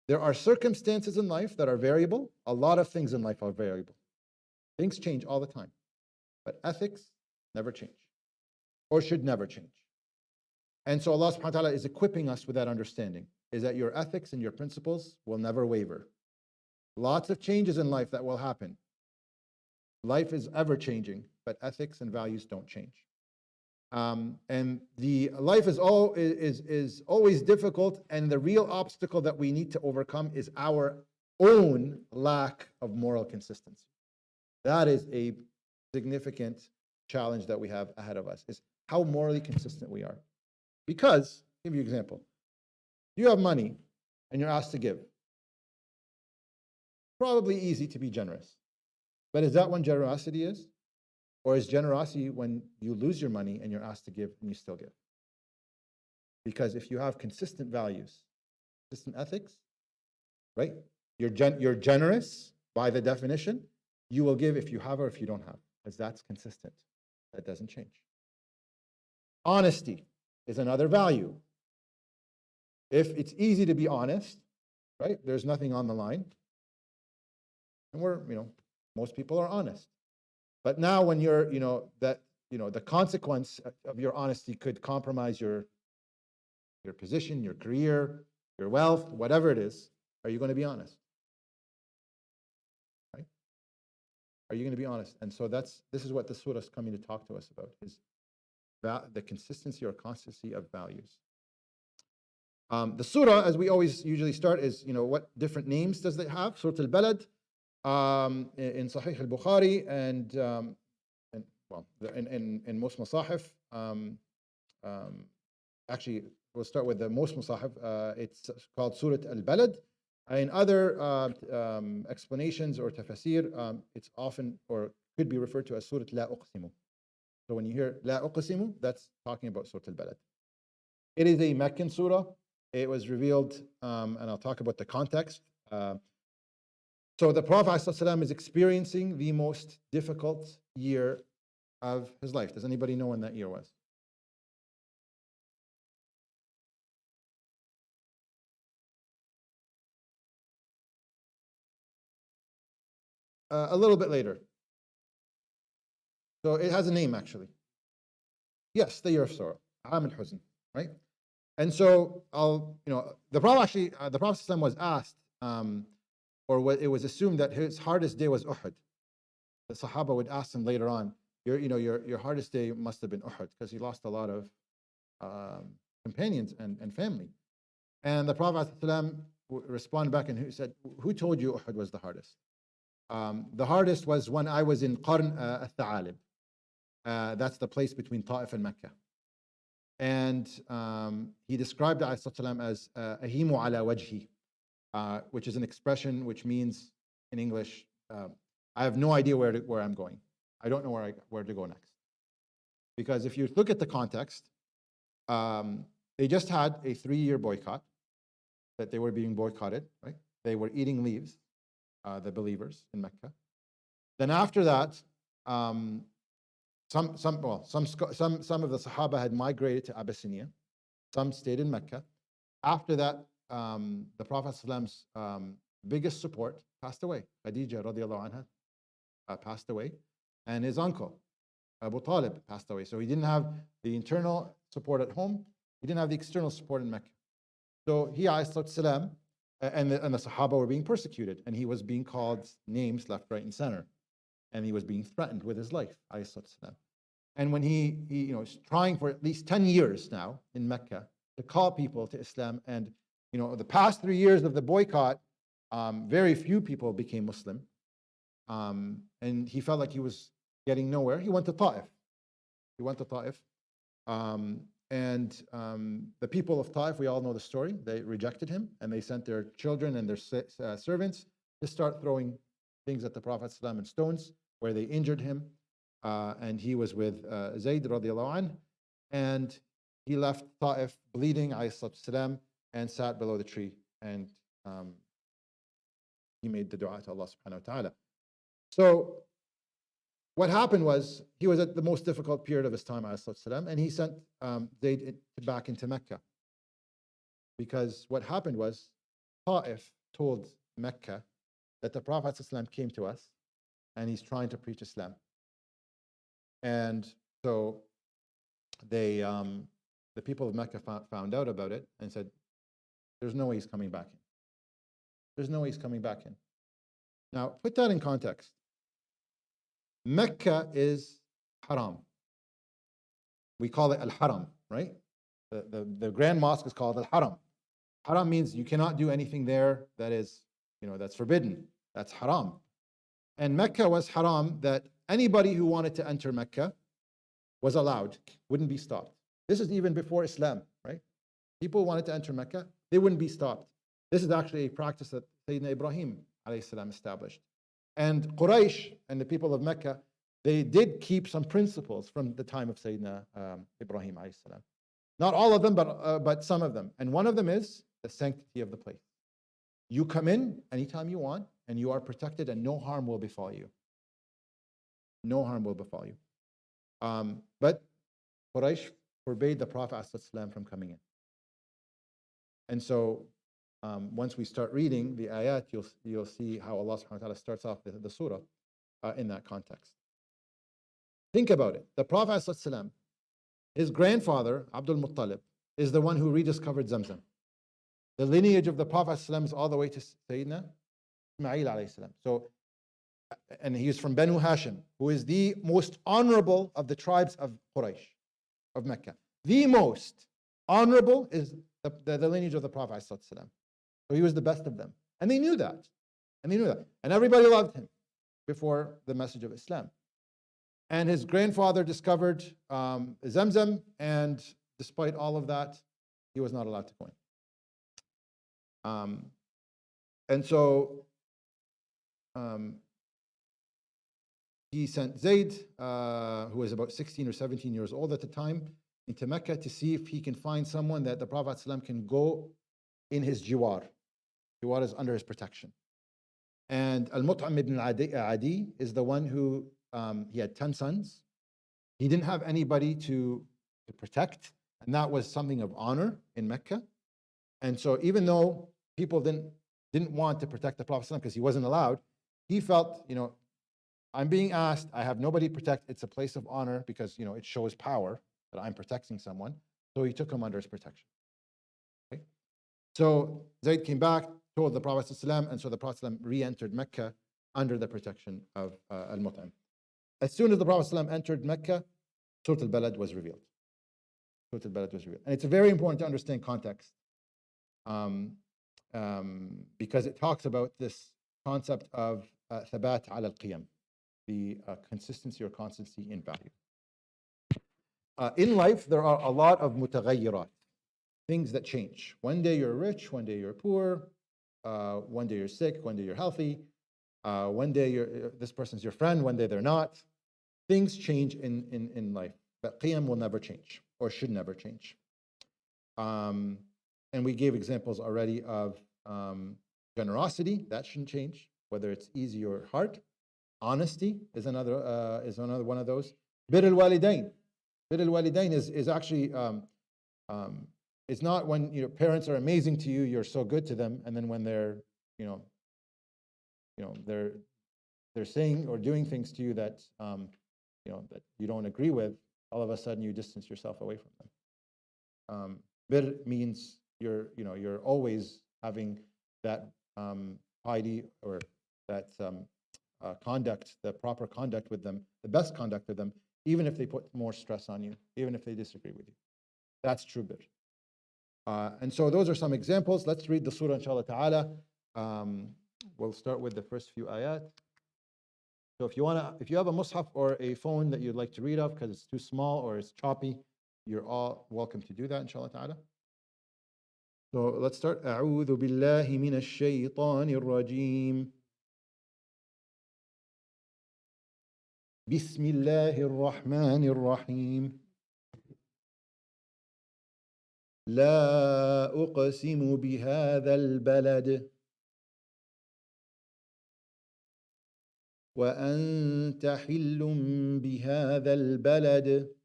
A: There are circumstances in life that are variable. A lot of things in life are variable. Things change all the time. But ethics never change, or should never change. And so Allah subhanahu wa ta'ala is equipping us with that understanding, is that your ethics and your principles will never waver. Lots of changes in life that will happen. Life is ever changing, but ethics and values don't change. And the life is always difficult, and the real obstacle that we need to overcome is our own lack of moral consistency. That is a significant challenge that we have ahead of us, is how morally consistent we are. Because, I'll give you an example. You have money and you're asked to give. Probably easy to be generous. But is that when generosity is? Or is generosity when you lose your money and you're asked to give and you still give? Because if you have consistent values, consistent ethics, right? You're generous by the definition. You will give if you have or if you don't have, because that's consistent. That doesn't change. Honesty is another value. If it's easy to be honest, right? There's nothing on the line. And most people are honest. But now when you're, the consequence of your honesty could compromise your position, your career, your wealth, whatever it is, are you going to be honest? Right? Are you going to be honest? And so this is what the surah is coming to talk to us about, is the consistency or constancy of values. The surah, as we always usually start, is, what different names does it have? Surah Al-Balad, in Sahih al-Bukhari, and in most masahif. Actually, we'll start with the most masahif. It's called Surah Al-Balad. In other explanations or tafsir, it's often or could be referred to as Surah La Uqsimu. So when you hear La Uqsimu, that's talking about Surah Al-Balad. It is a Meccan surah. It was revealed, and I'll talk about the context. So the Prophet ﷺ is experiencing the most difficult year of his life. Does anybody know when that year was? a little bit later. So it has a name actually. Yes, the year of sorrow, Am al-Huzn, right? And so the Prophet actually, the Prophet ﷺ was asked, it was assumed that his hardest day was Uhud. The Sahaba would ask him later on, your hardest day must have been Uhud because he lost a lot of companions and family. And the Prophet ﷺ responded back and he said, who told you Uhud was the hardest? The hardest was when I was in Qarn al-Tha'alib. That's the place between Ta'if and Mecca. And he described ﷺ as ahimu ala wajhi, which is an expression which means in English, I have no idea where I'm going. I don't know where to go next. Because if you look at the context, they just had a 3-year boycott, that they were being boycotted, right? They were eating leaves, the believers in Mecca. Then after that, some of the Sahaba had migrated to Abyssinia. Some stayed in Mecca. After that, the Prophet ﷺ's biggest support passed away. Khadija radiallahu anha passed away, and his uncle Abu Talib passed away. So he didn't have the internal support at home. He didn't have the external support in Mecca. So he ﷺ and the Sahaba were being persecuted, and he was being called names left, right, and center, and he was being threatened with his life. And when he is trying for at least 10 years now in Mecca to call people to Islam, and the past 3 years of the boycott, very few people became Muslim, and he felt like he was getting nowhere. He went to Ta'if. And the people of Ta'if, we all know the story. They rejected him, and they sent their children and their servants to start throwing things at the Prophet ﷺ and stones, where they injured him. And he was with Zayd radiallahu anh, and he left Ta'if bleeding ﷺ and sat below the tree, and he made the dua to Allah subhanahu wa ta'ala. So what happened was, he was at the most difficult period of his time ﷺ, and he sent Zayd back into Mecca, because what happened was, Ta'if told Mecca that the Prophet ﷺ came to us and he's trying to preach Islam. And so they, the people of Mecca found out about it and said, there's no way he's coming back in. There's no way he's coming back in. Now, put that in context. Mecca is haram. We call it al-haram, right? The Grand Mosque is called al-haram. Haram means you cannot do anything there that is, that's forbidden. That's haram. And Mecca was haram, that anybody who wanted to enter Mecca was allowed, wouldn't be stopped. This is even before Islam, right? People wanted to enter Mecca, they wouldn't be stopped. This is actually a practice that Sayyidina Ibrahim alayhi salam established. And Quraysh and the people of Mecca, they did keep some principles from the time of Sayyidina Ibrahim alayhi salam. Not all of them, but some of them. And one of them is the sanctity of the place. You come in anytime you want, and you are protected, and no harm will befall you. No harm will befall you. But Quraysh forbade the Prophet ﷺ from coming in. And so once we start reading the ayat, you'll see how Allah subhanahu wa ta'ala starts off the surah in that context. Think about it. The Prophet ﷺ, his grandfather, Abdul Muttalib, is the one who rediscovered Zamzam. The lineage of the Prophet ﷺ is all the way to Sayyidina Ismail alayhi salam. So, and he is from Banu Hashim, who is the most honorable of the tribes of Quraysh, of Mecca. The most honorable is the lineage of the Prophet ﷺ. So he was the best of them. And they knew that. And everybody loved him before the message of Islam. And his grandfather discovered Zamzam, and despite all of that, he was not allowed to go in. And so he sent Zayd, who was about 16 or 17 years old at the time, into Mecca to see if he can find someone that the Prophet ﷺ can go in his jiwar. Jiwar is under his protection. And Al-Mut'im ibn Adi is the one who, he had 10 sons. He didn't have anybody to protect, and that was something of honor in Mecca. And so even though people didn't want to protect the Prophet ﷺ because he wasn't allowed, he felt, I'm being asked, I have nobody to protect. It's a place of honor because, it shows power that I'm protecting someone. So he took him under his protection. Okay? So Zayd came back, told the Prophet ﷺ, and so the Prophet ﷺ re-entered Mecca under the protection of Al-Mut'im. As soon as the Prophet ﷺ entered Mecca, Surah Al-Balad was revealed. Surah Al-Balad was revealed. And it's very important to understand context because it talks about this concept of thabat ala al-qiyam, the consistency or constancy in value. In life, there are a lot of mutaghayyirat, things that change. One day you're rich, one day you're poor, one day you're sick, one day you're healthy, one day this person's your friend, one day they're not. Things change in life, but qiyam will never change or should never change. And we gave examples already of generosity, that shouldn't change, whether it's easy or hard. Honesty is another one of those. Bir al-walidain. Bir al-walidain is actually it's not when your parents are amazing to you, you're so good to them, and then when they're they're saying or doing things to you that that you don't agree with, all of a sudden you distance yourself away from them. Bir means you're always having that piety or that conduct, the proper conduct with them, the best conduct with them, even if they put more stress on you, even if they disagree with you. That's true bir. And so those are some examples. Let's read the surah, inshallah ta'ala. We'll start with the first few ayat. So if you have a mushaf or a phone that you'd like to read off because it's too small or it's choppy, you're all welcome to do that, inshallah ta'ala. So let's start. أعوذ بالله من الشيطان الرجيم. بسم الله الرحمن الرحيم. لا أقسم بهذا البلد وأنت حل بهذا البلد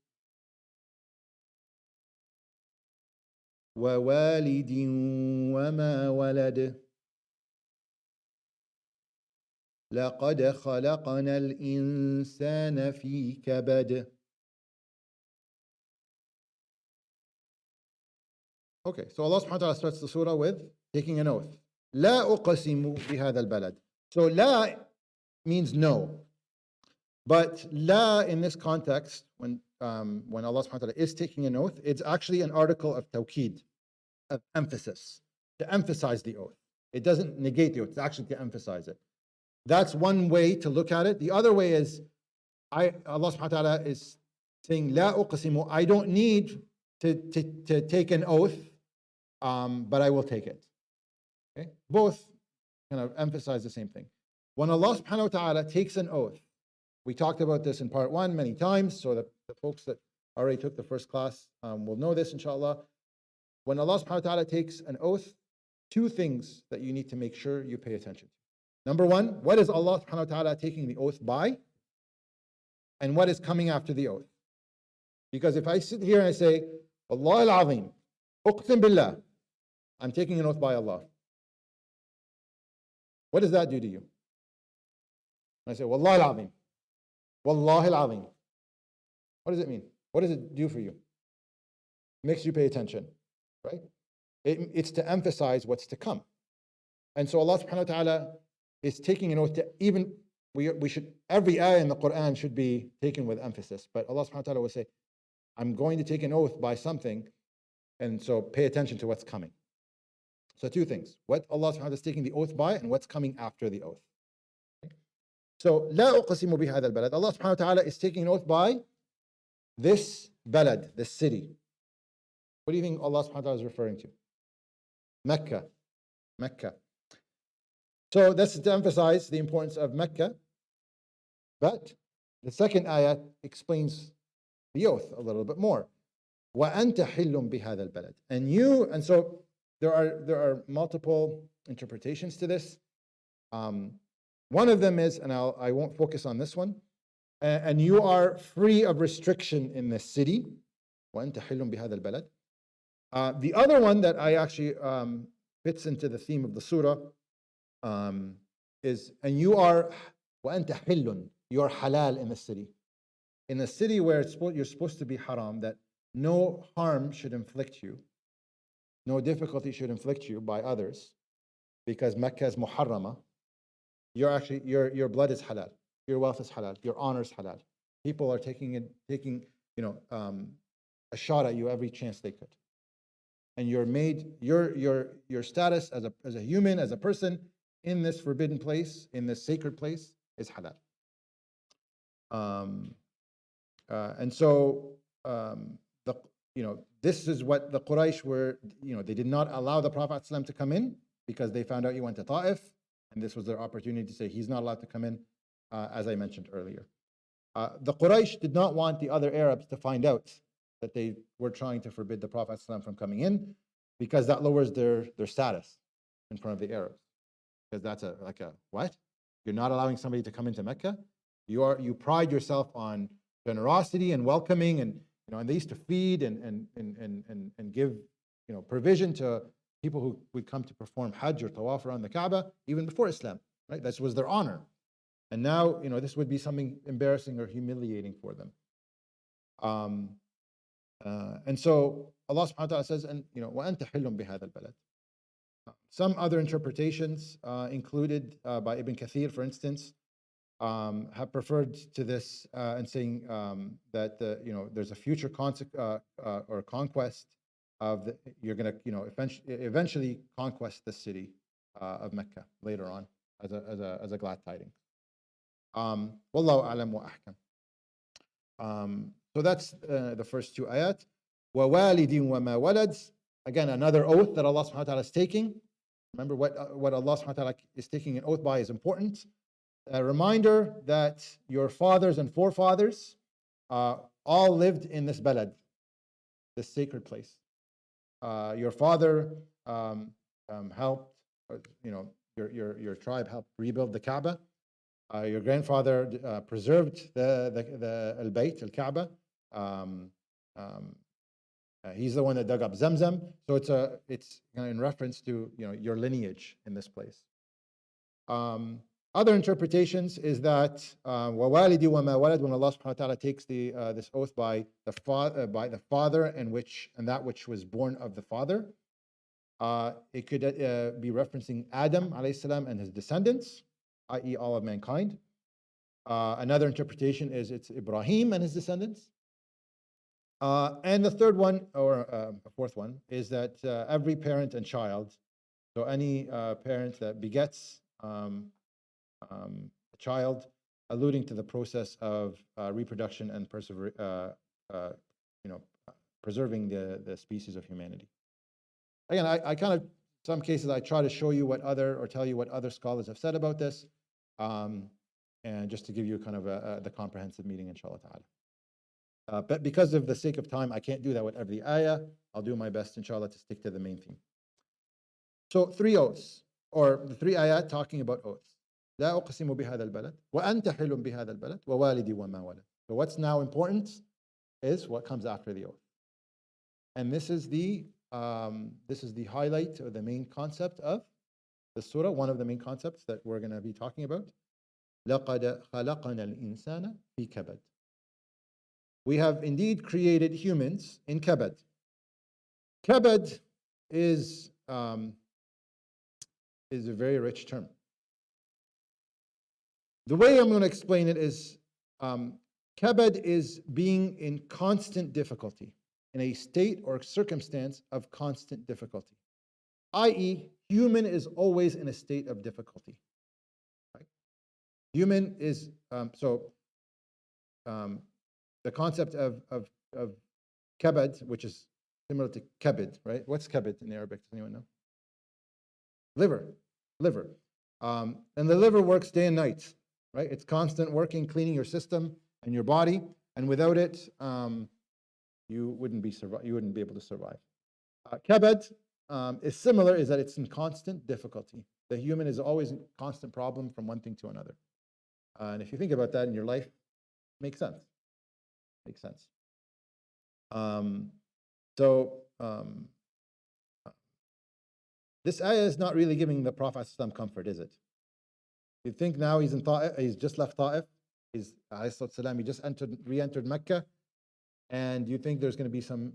A: ووالد وما ولد لقد خلقنا الإنسان في كبد. Okay, so Allah subhanahu wa ta'ala starts the surah with taking an oath. لا أقسم بهذا البلد. So لا means no. But la in this context, when Allah subhanahu wa ta'ala is taking an oath, it's actually an article of tawqid, of emphasis, to emphasize the oath. It doesn't negate the oath, it's actually to emphasize it. That's one way to look at it. The other way is, Allah subhanahu wa ta'ala is saying, La uqsimu, I don't need to take an oath, but I will take it. Okay? Both kind of emphasize the same thing. When Allah subhanahu wa ta'ala takes an oath, we talked about this in part 1 many times, so that the folks that already took the first class will know this, inshallah. When Allah subhanahu wa ta'ala takes an oath, two things that you need to make sure you pay attention to. Number one, what is Allah subhanahu wa ta'ala taking the oath by? And what is coming after the oath? Because if I sit here and I say, Allah al-Azim, uqsim billah, I'm taking an oath by Allah. What does that do to you? And I say, Wallahi al-Azim, Wallahi al-Azim. What does it mean? What does it do for you? It makes you pay attention, right? It's to emphasize what's to come. And so Allah subhanahu wa ta'ala is taking an oath to even, we should, every ayah in the Quran should be taken with emphasis. But Allah subhanahu wa ta'ala will say, I'm going to take an oath by something, and so pay attention to what's coming. So two things, what Allah subhanahu wa ta'ala is taking the oath by and what's coming after the oath. Okay? So, لا أقسم بهذا البلد. Allah subhanahu wa ta'ala is taking an oath by this balad, this city. What do you think Allah subhanahu wa ta'ala is referring to? Mecca. Mecca. So that's to emphasize the importance of Mecca. But the second ayat explains the oath a little bit more. وَأَنْتَ حِلٌّ بِهَذَا الْبَلَدِ. And so there are multiple interpretations to this. One of them is, and I won't focus on this one, and you are free of restriction in this city. وَأَنْتَ حِلٌّ بِهَذَا الْبَلَدِ. The other one that I actually fits into the theme of the surah is, and you are, وَأَنْتَ حِلٌّ, you are halal in the city. In a city where you're supposed to be haram, that no harm should inflict you, no difficulty should inflict you by others, because Mecca is muharrama. You're actually, your blood is halal, your wealth is halal, your honor is halal. People are taking a shot at you every chance they could, and you're made, your status as a human, as a person in this forbidden place, in this sacred place, is halal. And so this is what the Quraysh were. They did not allow the Prophet ﷺ to come in because they found out he went to Ta'if, and this was their opportunity to say he's not allowed to come in, as I mentioned earlier. The Quraysh did not want the other Arabs to find out that they were trying to forbid the Prophet ﷺ from coming in, because that lowers their status in front of the Arabs. Because that's what? You're not allowing somebody to come into Mecca? You pride yourself on generosity and welcoming, and and they used to feed and give provision to people who would come to perform Hajj or Tawaf around the Kaaba even before Islam, right? This was their honor. And now, this would be something embarrassing or humiliating for them. And so Allah subhanahu wa ta'ala says, and وَأَنْتَ حِلٌّ بِهَذَا الْبَلَدِ. Some other interpretations included by Ibn Kathir, for instance, have preferred to this and saying that there's a future or conquest of you're going to eventually conquest the city of Mecca later on as a glad tidings. Wallahu a'lam wa ahkam. So that's the first two ayat. وَوَالِدٍ وَمَا وَلَدٍ. Again, another oath that Allah subhanahu wa ta'ala is taking. Remember, what Allah subhanahu wa ta'ala is taking an oath by is important. A reminder that your fathers and forefathers all lived in this balad, this sacred place. Your father helped, your tribe helped rebuild the Kaaba. Your grandfather preserved the al-Bayt, al-Kaaba. He's the one that dug up Zamzam. So it's in reference to your lineage in this place. Other interpretations is that وَوَالِدِ وَمَا وَلَدْ, when Allah subhanahu wa ta'ala takes this oath by the father and that which was born of the father, it could be referencing Adam alayhi salam and his descendants, i.e. all of mankind. Another interpretation is it's Ibrahim and his descendants. And the third one, or fourth one, is that every parent and child, so any parent that begets a child, alluding to the process of reproduction and preserving the species of humanity. Again, I kind of, some cases I try to show you tell you what other scholars have said about this, and just to give you kind of the comprehensive meaning, inshallah ta'ala. But because of the sake of time, I can't do that with every ayah. I'll do my best, inshallah, to stick to the main theme. So 3 oaths, or the 3 ayat talking about oaths. لا أقسم بهذا البلد وأنت حل بهذا البلد ووالدي وما ولد. So what's now important is what comes after the oath. And this is the highlight or the main concept of the surah, one of the main concepts that we're going to be talking about. لقد خلقنا الإنسان في كبد. We have indeed created humans in kabad. Kabad is a very rich term. The way I'm going to explain it is, kabad is being in constant difficulty, in a state or circumstance of constant difficulty, i.e., human is always in a state of difficulty. Right? Human is the concept of kabad, which is similar to kabid, right? What's kabid in Arabic? Does anyone know? Liver. And the liver works day and night, right? It's constant working, cleaning your system and your body, and without it, you wouldn't be able to survive. Kabad is similar, is that it's in constant difficulty. The human is always in constant problem from one thing to another. And if you think about that in your life, it makes sense. This ayah is not really giving the Prophet ﷺ comfort, is it? You think now he's in Ta'if, he's just left Ta'if, he's alayhi he just re-entered Mecca, and you think there's going to be some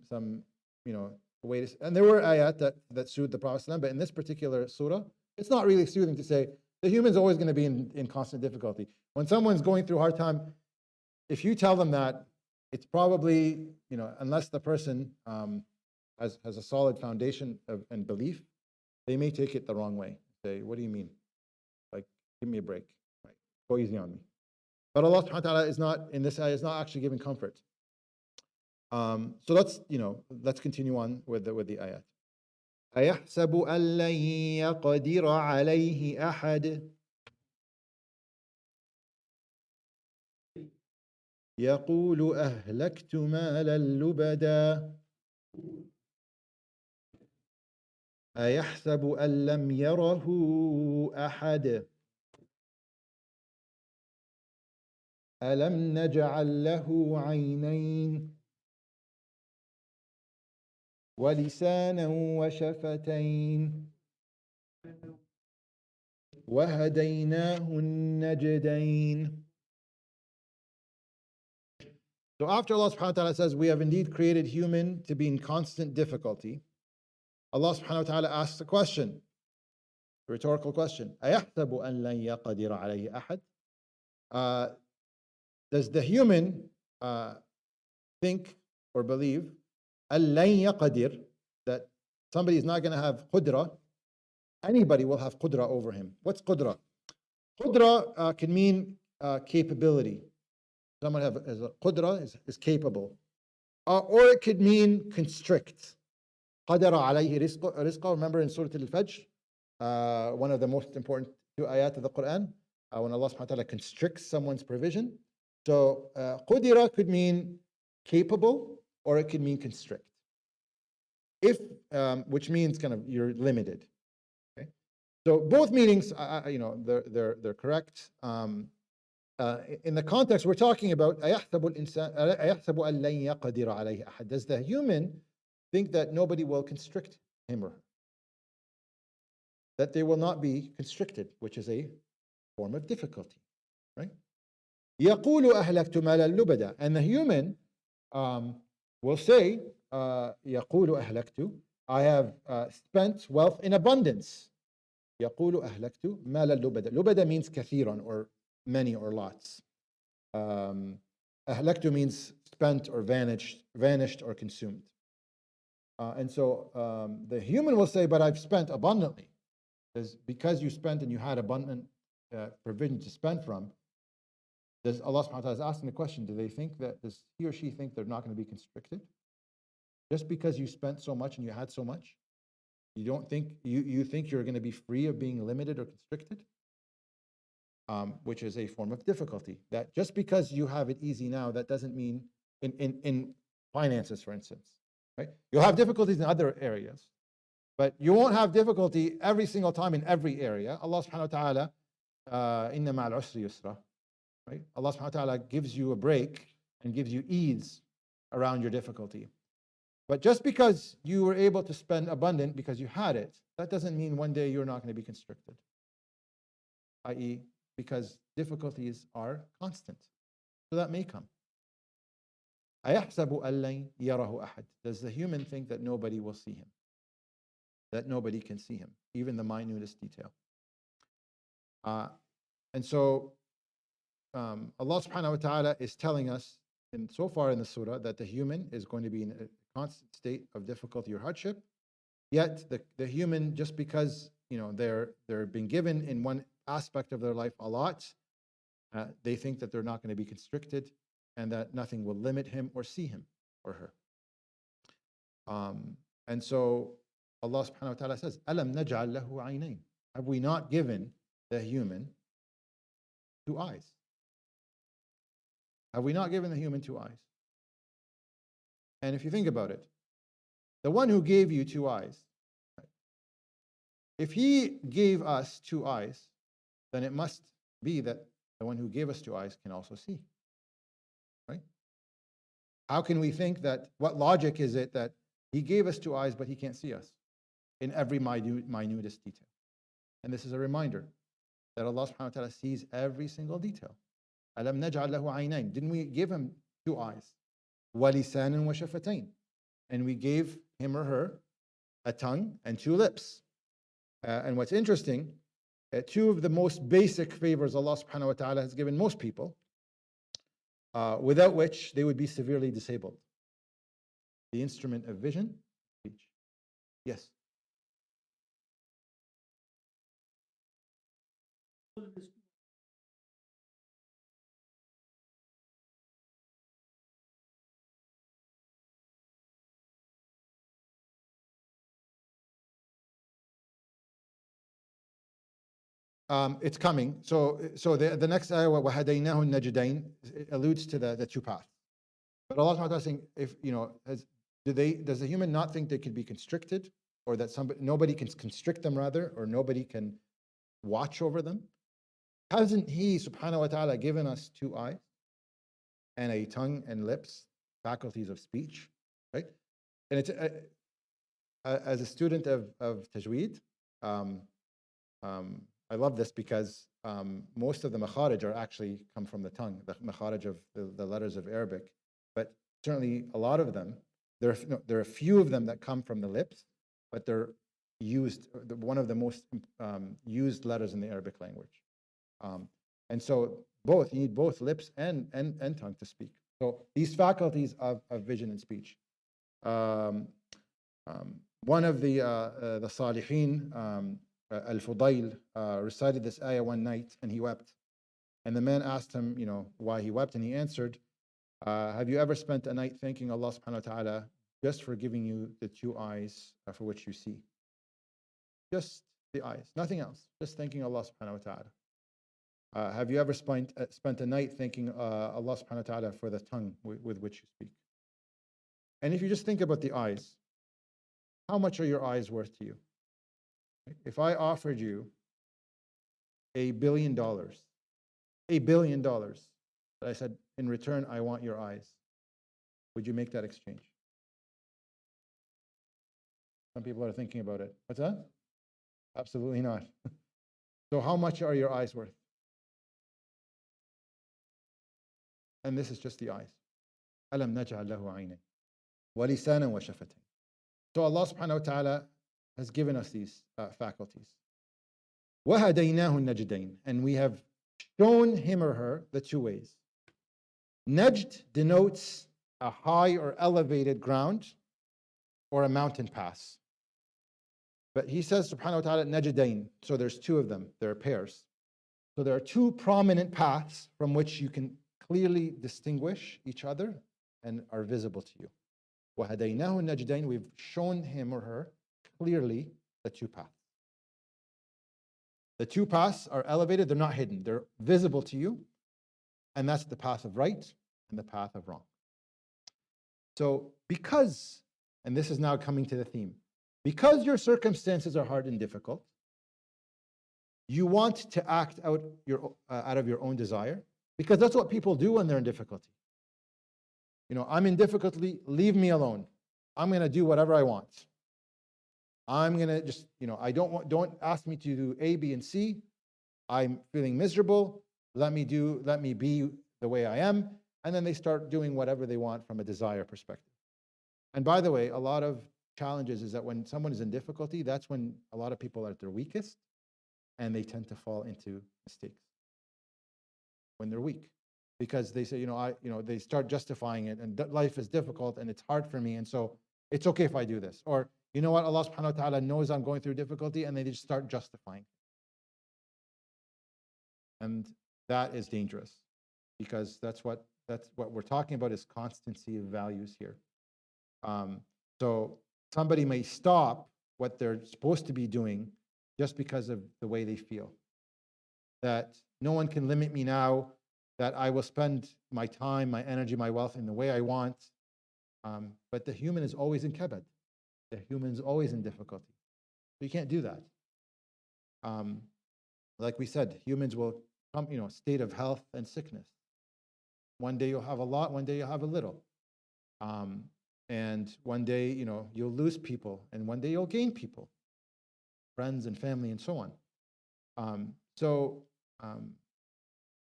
A: way to, and there were ayat that soothed the Prophet ﷺ, but in this particular surah, it's not really soothing to say the human's always going to be in constant difficulty. When someone's going through a hard time, if you tell them that, it's probably, unless the person has a solid foundation and belief, they may take it the wrong way. Say, what do you mean? Like, give me a break. Right? Go easy on me. But Allah subhanahu wa ta'ala is not, in this ayah, is not actually giving comfort. So let's continue on with the ayat. أَيَحْسَبُ أَن لَّن يَقْدِرَ عَلَيْهِ أَحَدٌ يَقُولُ أَهْلَكْتُ مَالًا لُبَدًا أَيَحْسَبُ أَن لَّمْ يَرَهُ أَحَدٌ أَلَمْ نَجْعَل لَّهُ عَيْنَيْنِ وَلِسَانًا وَشَفَتَيْنِ وَهَدَيْنَاهُ النَّجْدَيْنِ. So after Allah subhanahu wa ta'ala says, we have indeed created human to be in constant difficulty, Allah subhanahu wa ta'ala asks a question, a rhetorical question. أَيَحْسَبُ أَن لَّن يَقْدِرَ عَلَيْهِ أَحَدٌ. Does the human think or believe أَن لَّن يَقْدِرَ, that somebody is not going to have qudra? Anybody will have qudra over him. What's qudra? Qudra can mean capability. Someone has a qudra, is capable. Or it could mean constrict. قَدَرَ عَلَيْهِ رِزْقَهُ. Remember in Surah Al-Fajr, one of the most important two ayat of the Quran, when Allah subhanahu wa ta'ala constricts someone's provision. So qudira could mean capable, or it could mean constrict. Which means kind of you're limited. Okay? So both meanings, they're correct. In the context we're talking about, does the human think that nobody will constrict him or her? That they will not be constricted, which is a form of difficulty, right? يَقُولُ أَهْلَكْتُ مَالًا لُبَدًا. And the human will say, يَقُولُ أَهْلَكْتُ, I have spent wealth in abundance. يَقُولُ أَهْلَكْتُ مَالًا لُبَدًا. Lubada means kathiran, or many or lots. Ahlaktu means spent or vanished or consumed. And so the human will say, but I've spent abundantly. Because you spent and you had abundant provision to spend from, does Allah subhanahu wa ta'ala is asking the question, does he or she think they're not going to be constricted? Just because you spent so much and you had so much, you don't think you think you're going to be free of being limited or constricted? Which is a form of difficulty. That just because you have it easy now, that doesn't mean in finances, for instance, right? You'll have difficulties in other areas, but you won't have difficulty every single time in every area. Allah subhanahu wa ta'ala, inna ma'al usri yusra, right? Allah subhanahu wa ta'ala gives you a break and gives you ease around your difficulty. But just because you were able to spend abundant because you had it, that doesn't mean one day you're not going to be constricted. I.e., because difficulties are constant. So that may come. أَيَحْسَبُ أَن لَّن يَرَهُ أَحَدٌ. Does the human think that nobody will see him? That nobody can see him, even the minutest detail. And so Allah subhanahu wa ta'ala is telling us, so far in the surah, that the human is going to be in a constant state of difficulty or hardship. Yet the human, just because they're being given in one aspect of their life a lot, they think that they're not going to be constricted and that nothing will limit him or see him or her. And so Allah subhanahu wa ta'ala says, أَلَمْ نَجْعَل لَهُ عَيْنَيْنِ. Have we not given the human two eyes? Have we not given the human two eyes? And if you think about it, the one who gave you two eyes, if he gave us two eyes, then it must be that the one who gave us two eyes can also see, right? How can we think that, what logic is it that he gave us two eyes but he can't see us in every minutest detail? And this is a reminder that Allah subhanahu wa ta'ala sees every single detail. Alam naj'al lahu aynayn. Didn't we give him two eyes? وَلِسَانًا وَشَفَتَيْن. And we gave him or her a tongue and two lips. And what's interesting, two of the most basic favors Allah subhanahu wa ta'ala has given most people, without which they would be severely disabled. The instrument of vision, speech. Yes. It's coming. So the next ayah, وَهَدَيْنَاهُ النَّجْدَيْن, alludes to the two paths. But Allah subhanahu wa ta'ala is saying, if does the human not think they could be constricted, or that nobody can constrict them rather, or nobody can watch over them? Hasn't He subhanahu wa ta'ala given us two eyes and a tongue and lips, faculties of speech, right? And it's as a student of tajweed, I love this because most of the makharij are actually come from the tongue, the makharij of the letters of Arabic. But certainly a lot of them, there are a few of them that come from the lips, but they're used, one of the most used letters in the Arabic language. And so you need both lips and tongue to speak. So these faculties of vision and speech. One of the Salihin, Al-Fudayl, recited this ayah one night and he wept. And the man asked him, why he wept, and he answered, have you ever spent a night thanking Allah subhanahu wa ta'ala just for giving you the two eyes for which you see? Just the eyes, nothing else, just thanking Allah subhanahu wa ta'ala. Have you ever spent a night thanking Allah subhanahu wa ta'ala for the tongue with which you speak? And if you just think about the eyes, how much are your eyes worth to you? If I offered you $1 billion, $1 billion, but I said, in return, I want your eyes, would you make that exchange? Some people are thinking about it. What's that? Absolutely not. So how much are your eyes worth? And this is just the eyes. أَلَمْ نَجْعَلْ لَهُ عَيْنَيْنِ وَلِسَانًا وَشَفَتَيْنِ. So Allah subhanahu wa ta'ala has given us these faculties. وَهَدَيْنَاهُ النَّجْدَيْن. And we have shown him or her the two ways. Najd denotes a high or elevated ground or a mountain pass. But he says, subhanahu wa ta'ala, najdain. So there's two of them. There are pairs. So there are two prominent paths from which you can clearly distinguish each other and are visible to you. وَهَدَيْنَاهُ النَّجْدَيْن. We've shown him or her clearly the two paths. The two paths are elevated. They're not hidden. They're visible to you. And that's the path of right and the path of wrong. So because, and this is now coming to the theme, because your circumstances are hard and difficult, you want to act out of your own desire, because that's what people do when they're in difficulty. I'm in difficulty, leave me alone. I'm going to do whatever I want. I'm going to just, don't ask me to do A, B, and C. I'm feeling miserable. Let me be the way I am. And then they start doing whatever they want from a desire perspective. And by the way, a lot of challenges is that when someone is in difficulty, that's when a lot of people are at their weakest and they tend to fall into mistakes when they're weak, because they say, they start justifying it, and life is difficult and it's hard for me, and so it's okay if I do this. Or, you know what, Allah subhanahu wa ta'ala knows I'm going through difficulty, and they just start justifying. And that is dangerous, because that's what we're talking about, is constancy of values here. So somebody may stop what they're supposed to be doing just because of the way they feel. That no one can limit me now, that I will spend my time, my energy, my wealth in the way I want. But the human is always in kabad. The human is always in difficulty. So you can't do that. Like we said, humans will come, state of health and sickness. One day you'll have a lot, one day you'll have a little. And one day, you'll lose people, and one day you'll gain people, friends and family and so on. So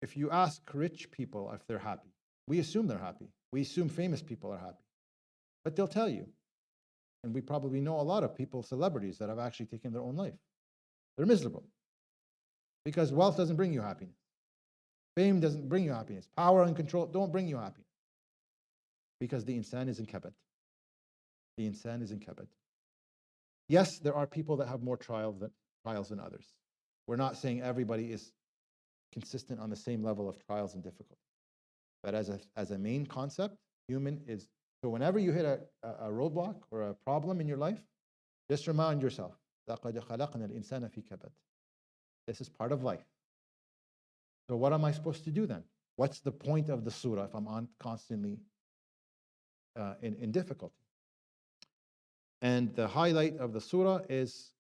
A: If you ask rich people if they're happy, we assume they're happy. We assume famous people are happy, but they'll tell you. And we probably know a lot of people, celebrities, that have actually taken their own life. They're miserable because wealth doesn't bring you happiness. Fame doesn't bring you happiness. Power and control don't bring you happiness because the insan is in kabad. The insan is in kabad. Yes, there are people that have more trials than others. We're not saying everybody is consistent on the same level of trials and difficulty. But as a main concept, human is, so whenever you hit a roadblock or a problem in your life, just remind yourself, لَقَدْ خَلَقْنَا الْإِنسَانَ فِي كَبَدٍ. This is part of life. So what am I supposed to do then? What's the point of the surah if I'm constantly in difficulty? And the highlight of the surah is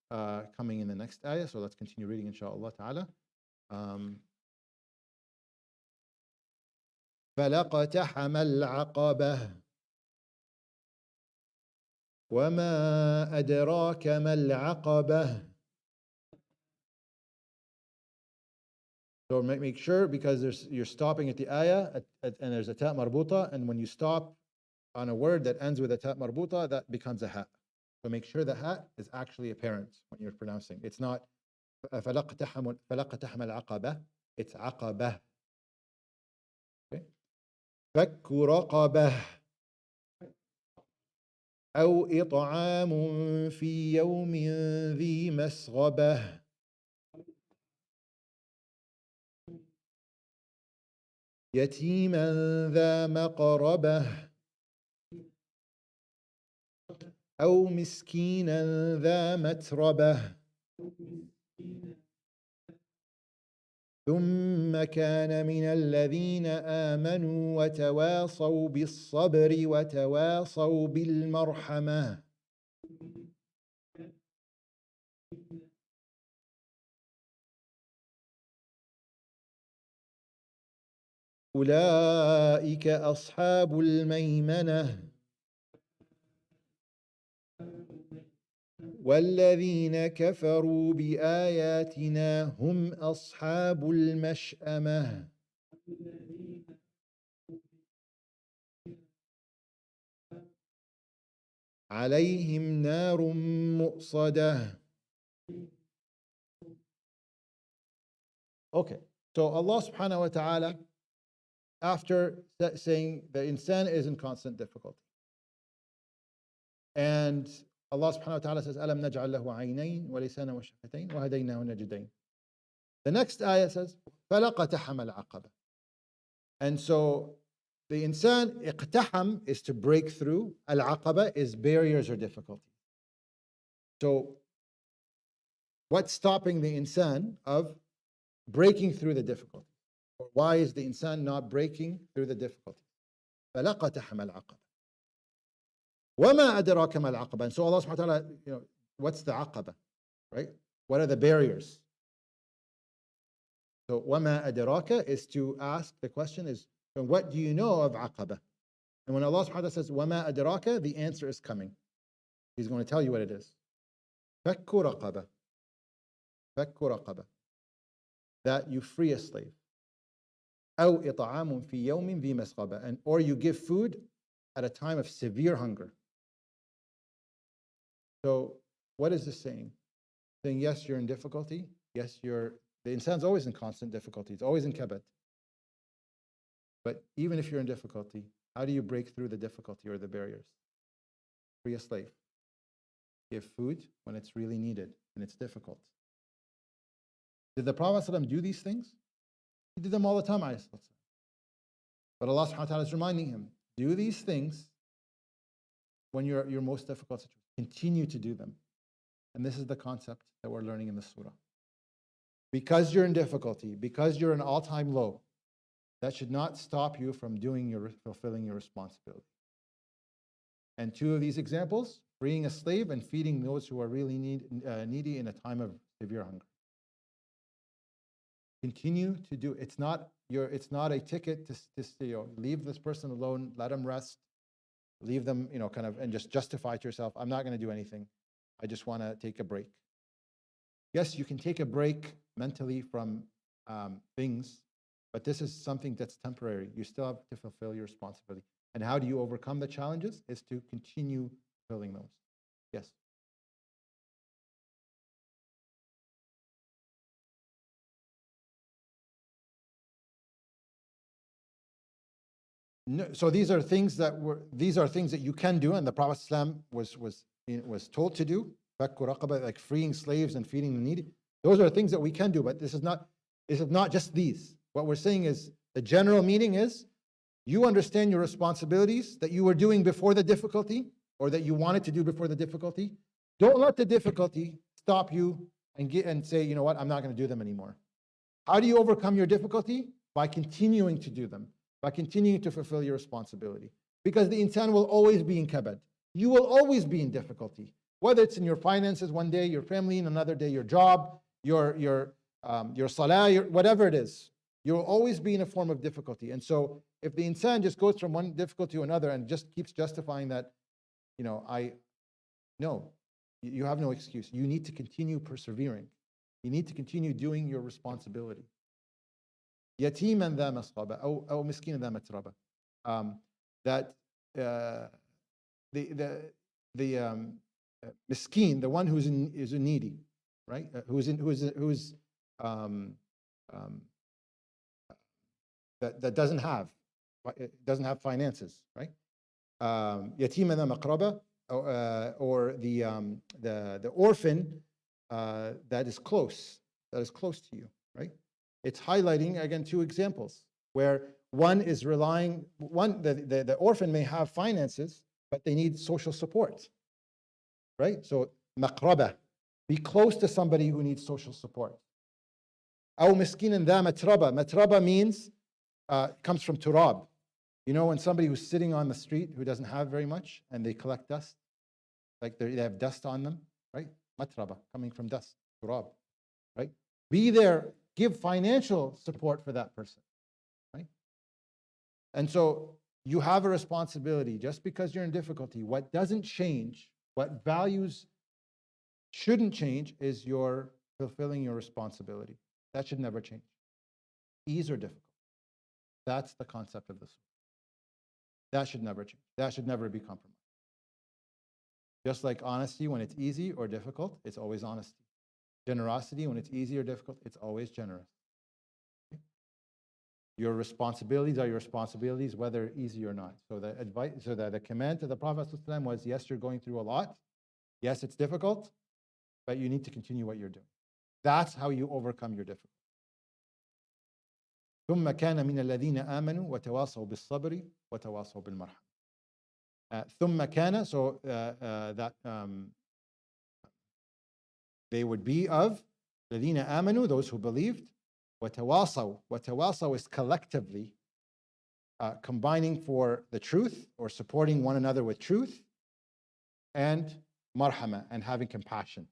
A: coming in the next ayah. So let's continue reading, inshallah ta'ala. فَلَقَتَحَمَ الْعَقَبَةَ وَمَا أَدْرَاكَ مَا الْعَقَبَةُ. So make sure, because you're stopping at the ayah and there's a ta marbuta, and when you stop on a word that ends with a ta marbuta, that becomes a ha. So make sure the ha is actually apparent when you're pronouncing. It's not فَلَقَتَحَمَ الْعَقَبَةِ, it's عَقَبَةِ. Okay. فَكُّ رَقَبَةٍ أو إطعام في يوم ذي مسغبة يتيما ذا مقربة أو مسكينا ذا متربة ثم كان من الذين آمنوا وتواصوا بالصبر وتواصوا بالمرحمة. أولئك أصحاب الميمنة والذين كفروا بآياتنا هم أصحاب المشأمة عليهم نار مؤصدة. Okay, so Allah subhanahu wa ta'ala, after saying the insan is in constant difficulty, and Allah subhanahu wa ta'ala says, أَلَمْ نَجْعَلْ لَهُ عَيْنَيْنِ وَلِسَانًا وَشَفَتَيْنِ وَهَدَيْنَاهُ النَّجْدَيْنِ. The next ayah says, فَلَقَتَحَمَ الْعَقَبَةَ. And so the insan, iqtaham is to break through, al-aqaba is barriers or difficulty. So what's stopping the insan of breaking through the difficulty? Or why is the insan not breaking through the difficulty? فَلَقَتَحَمَ الْعَقَبَةَ وَمَا أَدْرَاكَ مَا الْعَقَبَةُ. And so Allah subhanahu wa ta'ala, what's the aqaba, right? What are the barriers? So وَمَا أَدْرَاكَ is to ask, the question is, what do you know of aqaba? And when Allah subhanahu wa ta'ala says وَمَا أَدْرَاكَ, the answer is coming. He's going to tell you what it is. فَكُّ رَقَبَةٍ. فَكُّ رَقَبَةٍ. That you free a slave. أَوْ إِطْعَامٌ فِي يَوْمٍ ذِي مَسْغَبَةٍ. And or you give food at a time of severe hunger. So what is this saying? Saying, yes, you're in difficulty. Yes, the insan's always in constant difficulty. It's always in kabad. But even if you're in difficulty, how do you break through the difficulty or the barriers? Free a slave. Give food when it's really needed and it's difficult. Did the Prophet ﷺ do these things? He did them all the time. But Allah subhanahu wa ta'ala is reminding him, do these things when you're your most difficult situation. Continue to do them. And this is the concept that we're learning in the surah. Because you're in difficulty, because you're in all-time low, that should not stop you from fulfilling your responsibility. And two of these examples, freeing a slave and feeding those who are really needy in a time of severe hunger. Continue to do. It's not a ticket to leave this person alone, let them rest, leave them, and just justify to yourself, I'm not going to do anything. I just want to take a break. Yes, you can take a break mentally from things, but this is something that's temporary. You still have to fulfill your responsibility. And how do you overcome the challenges? Is to continue fulfilling those. Yes. No, so these are things that you can do, and the Prophet ﷺ was told to do. Like freeing slaves and feeding the needy. Those are things that we can do, but this is not just these. What we're saying is the general meaning is you understand your responsibilities that you were doing before the difficulty, or that you wanted to do before the difficulty. Don't let the difficulty stop you and say, you know what, I'm not going to do them anymore. How do you overcome your difficulty? By continuing to do them, by continuing to fulfill your responsibility. Because the insan will always be in kabad. You will always be in difficulty, whether it's in your finances one day, your family in another day, your job, your salah, whatever it is. You'll always be in a form of difficulty. And so if the insan just goes from one difficulty to another and just keeps justifying that, no, you have no excuse. You need to continue persevering. You need to continue doing your responsibility. Yatiman dha masqaba, aw miskinan dha matraba. That the miskin, the one who's needy, right? That doesn't have finances, right? Yatiman dha maqraba, or the orphan that is close to you, right? It's highlighting again two examples where one is relying. The orphan may have finances, but they need social support, right? So maqraba, be close to somebody who needs social support. Aw miskinan dha matraba. Matraba means comes from turab. You know, when somebody who's sitting on the street who doesn't have very much and they collect dust, like they have dust on them, right? Matraba, coming from dust, turab, right? Be there, give financial support for that person, right? And so you have a responsibility. Just because you're in difficulty, what doesn't change, what values shouldn't change, is your fulfilling your responsibility. That should never change. Ease or difficult. That's the concept of this. That should never change. That should never be compromised. Just like honesty, when it's easy or difficult, it's always honesty. Generosity, when it's easy or difficult, it's always generous. Okay? Your responsibilities are your responsibilities, whether easy or not. So the command to the Prophet ﷺ was, yes, you're going through a lot. Yes, it's difficult, but you need to continue what you're doing. That's how you overcome your difficulty. ثم كان من الذين آمنوا وتواصوا بالصبر وتواصوا بالمرحمة. ثم كان, so that they would be of الذين آمنوا, those who believed. وتواصوا is collectively combining for the truth or supporting one another with truth, and marhama, and having compassion.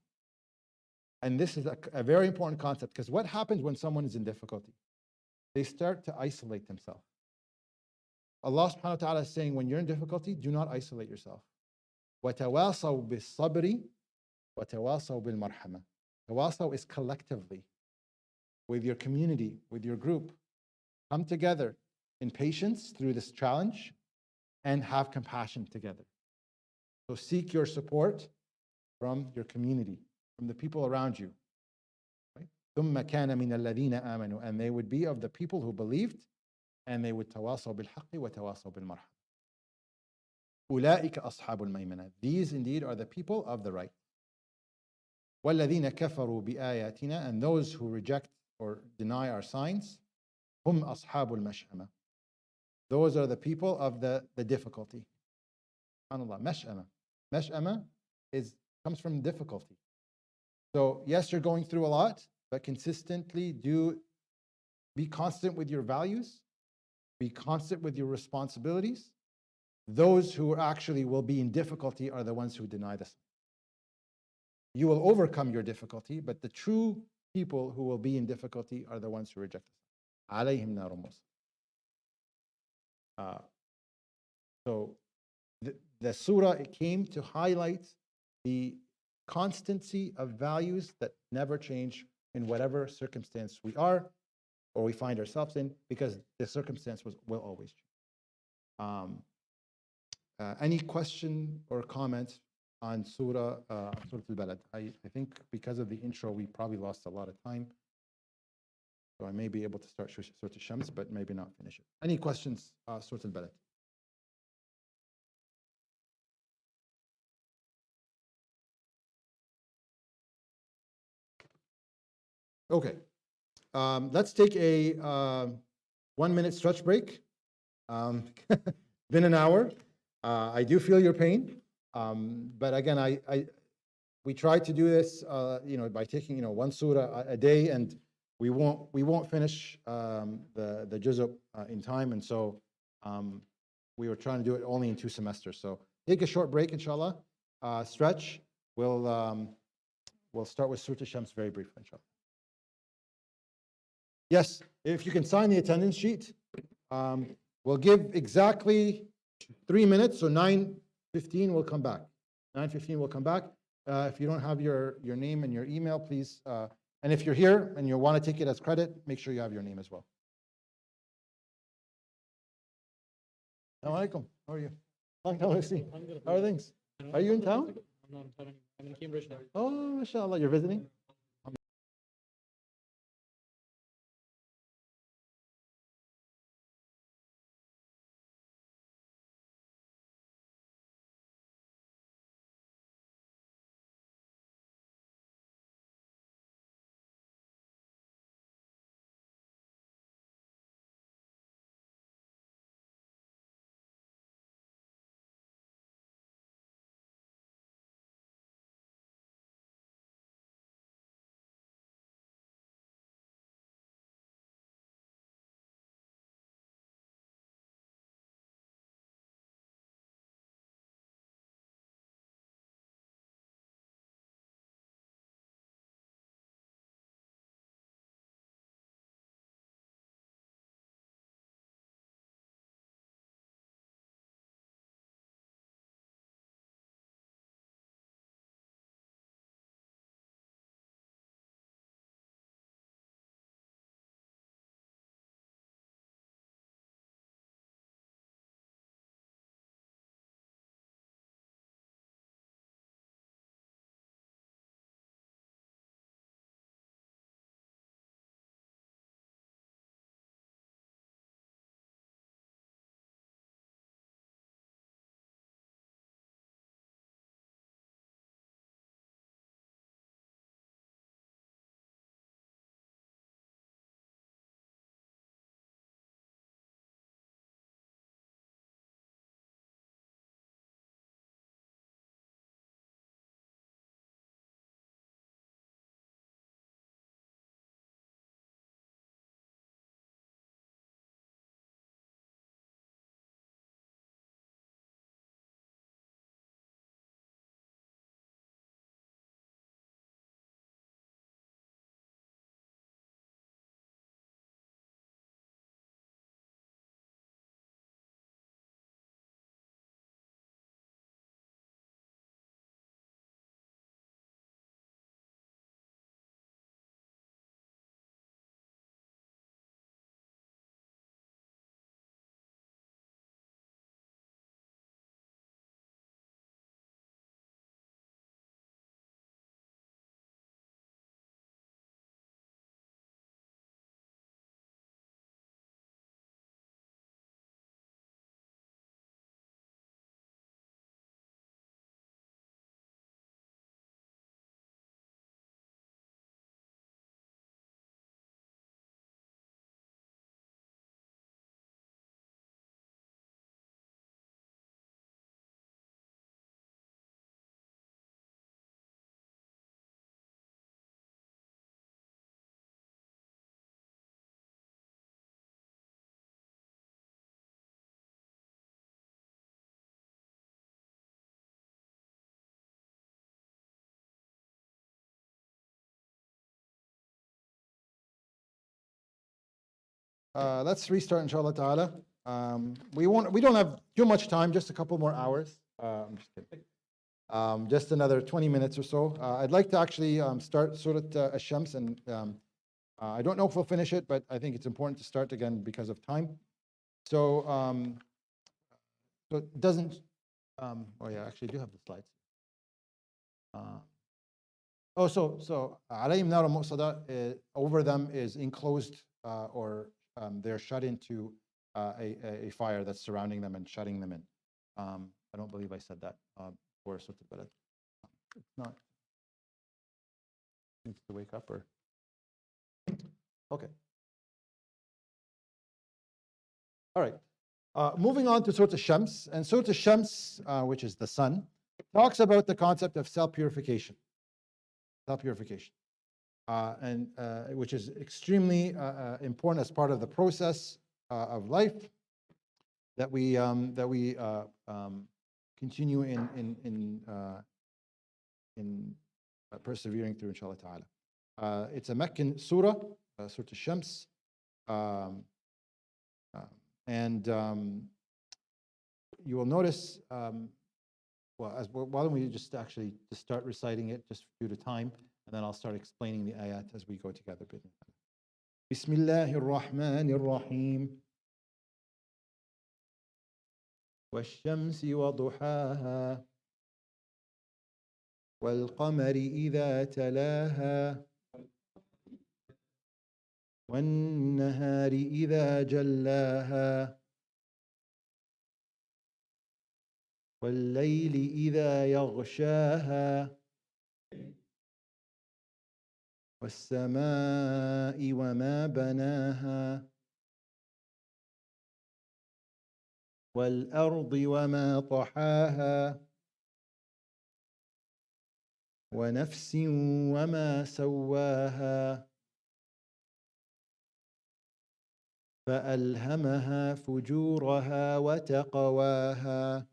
A: And this is a very important concept, because what happens when someone is in difficulty? They start to isolate themselves. Allah subhanahu wa ta'ala is saying, when you're in difficulty, do not isolate yourself. وَتَوَاصَوْا بِالصَّبْرِ وَتَوَاصَوْا بِالْمَرْحَمَةِ. Tawasaw is collectively, with your community, with your group. Come together in patience through this challenge and have compassion together. So seek your support from your community, from the people around you. ثم كان من الذين آمنوا, and they would be of the people who believed, and they would تواصوا بالحق وتواصوا بالمرحمة. أولئك أصحاب الميمنة. These indeed are the people of the right. والذين كفروا بآياتنا, and those who reject or deny our signs, هم أصحاب المشأمة. Those are the people of the difficulty. SubhanAllah, mash'ama. Mash'ama comes from difficulty. So yes, you're going through a lot, but consistently be constant with your values, be constant with your responsibilities. Those who actually will be in difficulty are the ones who deny this. You will overcome your difficulty, but the true people who will be in difficulty are the ones who reject this. عليهم نار موصد. So the surah, it came to highlight the constancy of values that never change in whatever circumstance we are. or we find ourselves in, because the circumstance will always change. Any question or comments on Surah Al-Balad? I think because of the intro, we probably lost a lot of time. So I may be able to start Surah Al-Shams, but maybe not finish it. Any questions, Surah Al-Balad? Okay. Let's take a 1 minute stretch break. Been an hour. I do feel your pain, but again, we try to do this, by taking, one surah a day, and we won't finish the juz' in time, and so we were trying to do it only in 2 semesters. So take a short break, inshallah. Stretch. We'll start with Surah Shams very briefly, inshallah. Yes, if you can sign the attendance sheet. We'll give exactly 3 minutes, so 9:15 we'll come back. 9:15 we'll come back. If you don't have your name and your email, please, and if you're here and you want to take it as credit, make sure you have your name as well. Assalamu alaikum. How are you? Long time no see. How are things? Are you in town?
B: No, I'm in Cambridge now.
A: Oh, mashallah, you're visiting? Let's restart, inshallah ta'ala. We don't have too much time, just a couple more hours. I'm just kidding. Just another 20 minutes or so. I'd like to actually start Surah Al-Shams, and I don't know if we'll finish it, but I think it's important to start again because of time. So, so it doesn't, oh yeah, actually I do have the slides. So alayhim nar muqsada, over them is enclosed or they're shut into a fire that's surrounding them and shutting them in. I don't believe I said that before, but it's not. Needs to wake up or okay. All right. Moving on to Surah Shams, and Surah Shams, which is the sun, talks about the concept of self-purification. Self-purification, and which is extremely important as part of the process of life that we continue in persevering through, inshallah ta'ala. It's a Meccan surah, Surah Shams, and you will notice, why don't we just start reciting it just due to time, and then I'll start explaining the ayat as we go together. Bismillahir Rahmanir Rahim. والشمس وضحاها والقمر إذا تلاها والنهار إذا جلاها والليل إذا يغشاها والسماء وما بناها والأرض وما طحاها ونفس وما سواها فألهمها فجورها وتقواها.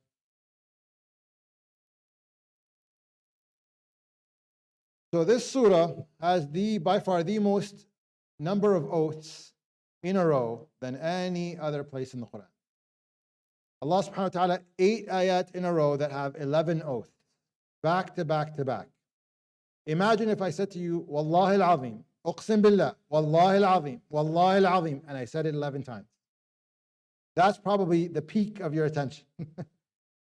A: So this surah has by far the most number of oaths in a row than any other place in the Quran. Allah subhanahu wa ta'ala, 8 ayat in a row that have 11 oaths, back to back to back. Imagine if I said to you, Wallahi al-azim, uqsim billah, Wallahi al-azim, Wallahi al-azim, and I said it 11 times. That's probably the peak of your attention.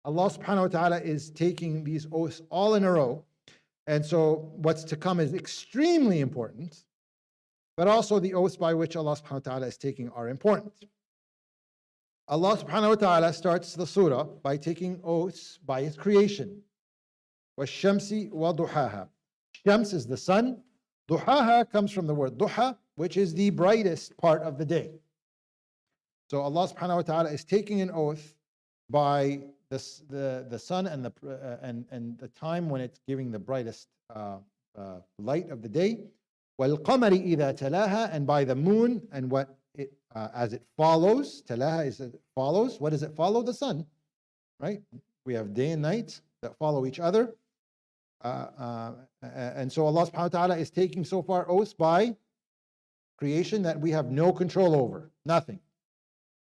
A: Allah subhanahu wa ta'ala is taking these oaths all in a row. And so what's to come is extremely important, but also the oaths by which Allah subhanahu wa ta'ala is taking are important. Allah subhanahu wa ta'ala starts the surah by taking oaths by His creation. وَالشَّمْسِ وَضُحَاهَا. Shams is the sun. Duhaha comes from the word duha, which is the brightest part of the day. So Allah subhanahu wa ta'ala is taking an oath by the sun and the time when it's giving the brightest light of the day. وَالْقَمَرِ إِذَا تَلَاهَا, and by the moon and what it as it follows. Talaha is it follows. What does it follow? The sun, right? We have day and night that follow each other. And so Allah subhanahu wa ta'ala is taking so far oaths by creation that we have no control over, nothing.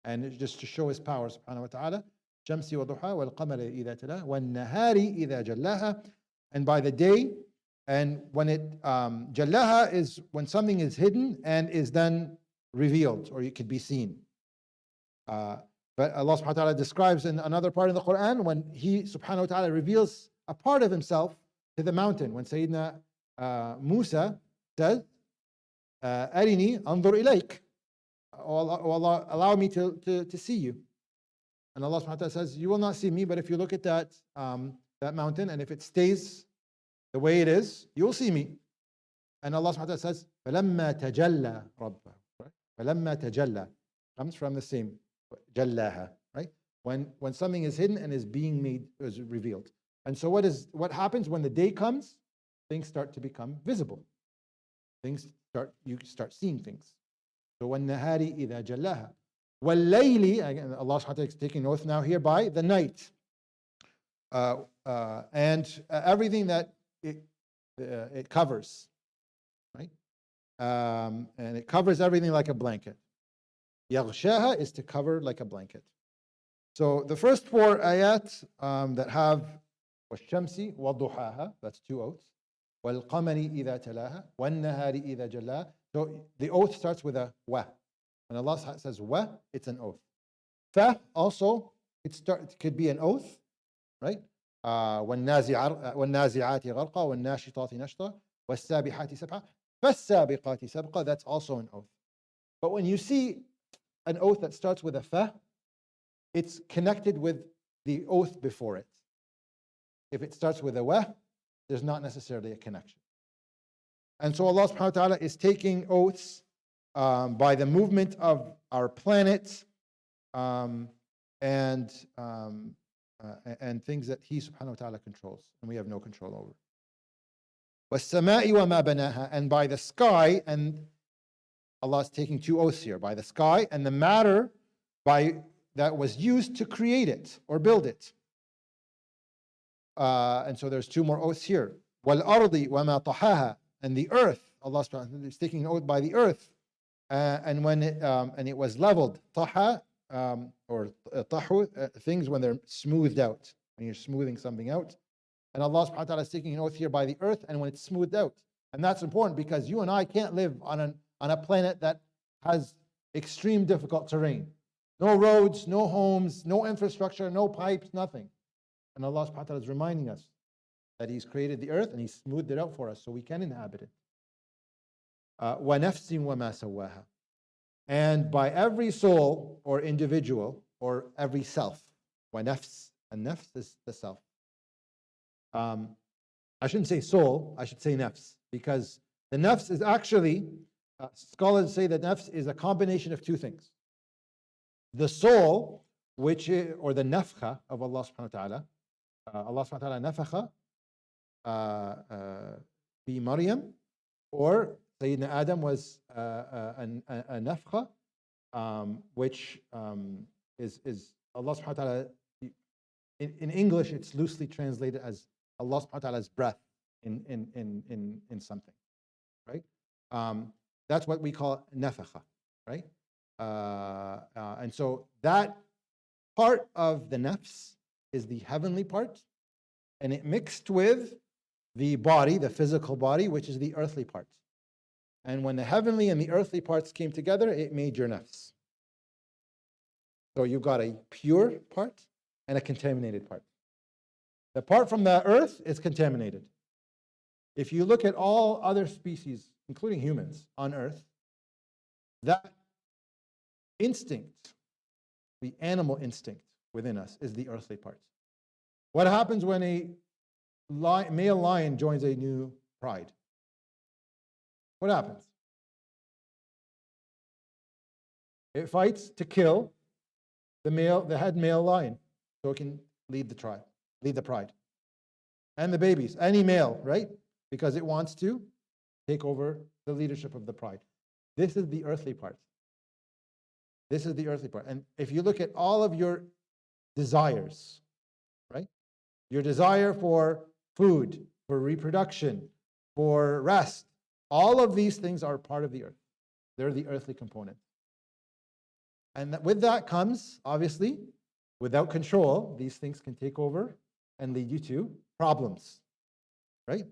A: And it's just to show His power subhanahu wa ta'ala. Shamsi wa duha wal qamari idha talaha wal nahari idha jallaha, and by the day, and when it jallaha is when something is hidden and is then revealed, or it could be seen. But Allah subhanahu wa ta'ala describes in another part of the Quran when He subhanahu wa ta'ala reveals a part of Himself to the mountain, when Sayyidina Musa says, Arini anzur ilayk, oh Allah, allow me to see you. And Allah subhanahu wa ta'ala says, you will not see me, but if you look at that mountain, and if it stays the way it is, you will see me. And Allah subhanahu wa ta'ala says, فَلَمَّا تَجَلَّى رَبَّهُ. فَلَمَّا تَجَلَّى comes from the same jallaha, right? When something is hidden and is being made, is revealed. And so what happens when the day comes? Things start to become visible. You start seeing things. So وَالنَّهَارِ إِذَا جَلَّاهَا وَاللَّيْلِ, again, Allah subhanahu wa ta'ala is taking oath now here by the night. And everything that it covers, right? And it covers everything like a blanket. Yaghshaha is to cover like a blanket. So the first 4 ayat that have وَالشَّمْسِ وَضُحَاهَا, that's 2 oaths. وَالْقَمَرِ إِذَا تَلَاهَا وَالنَّهَارِ إِذَا جَلَّاهَا. So the oath starts with a wa. When Allah says wa, it's an oath. Fa also, it could be an oath, right? والنازعات غرقا والناشطات نشطا والسابحات سبحا فالسابقات سبقا. That's also an oath. But when you see an oath that starts with a fa, it's connected with the oath before it. If it starts with a wa, there's not necessarily a connection. And so Allah subhanahu wa ta'ala is taking oaths by the movement of our planet and things that He subhanahu wa ta'ala controls and we have no control over. وَالسَّمَاءِ وَمَا بَنَاهَا, and by the sky, and Allah is taking two oaths here, by the sky and the matter that was used to create it or build it. And so there's two more oaths here. وَالْأَرْضِ وَمَا طَحَاهَا, and the earth. Allah subhanahu wa ta'ala is taking an oath by the earth. And when it was leveled, taha, or tahu, things when they're smoothed out, when you're smoothing something out. And Allah subhanahu wa ta'ala is taking an oath here by the earth and when it's smoothed out. And that's important because you and I can't live on a planet that has extreme difficult terrain. No roads, no homes, no infrastructure, no pipes, nothing. And Allah subhanahu wa ta'ala is reminding us that He's created the earth and He's smoothed it out for us so we can inhabit it. وَنَفْسٍ وَمَا سَوَّاهَا, and by every soul or individual or every self. وَنَفْس, and nafs is the self. I shouldn't say soul, I should say nafs, because the nafs is actually, scholars say that nafs is a combination of two things. The soul, which is, or the nafkha of Allah subhanahu wa ta'ala, Allah subhanahu wa ta'ala nafakha fi Maryam, or Sayyidina Adam was a nafkha, which is Allah subhanahu wa ta'ala, in English it's loosely translated as Allah subhanahu wa ta'ala's breath in something, right? That's what we call nafakha, right? And so that part of the nafs is the heavenly part, and it mixed with the body, the physical body, which is the earthly part. And when the heavenly and the earthly parts came together, it made your nafs. So you've got a pure part and a contaminated part. The part from the earth is contaminated. If you look at all other species, including humans on earth, that instinct, the animal instinct within us, is the earthly part. What happens when a male lion joins a new pride? What happens? It fights to kill the head male lion so it can lead the tribe, lead the pride. And the babies, any male, right? Because it wants to take over the leadership of the pride. This is the earthly part. This is the earthly part. And if you look at all of your desires, right? Your desire for food, for reproduction, for rest, all of these things are part of the earth. They're the earthly component. And with that comes, obviously, without control, these things can take over and lead you to problems, right?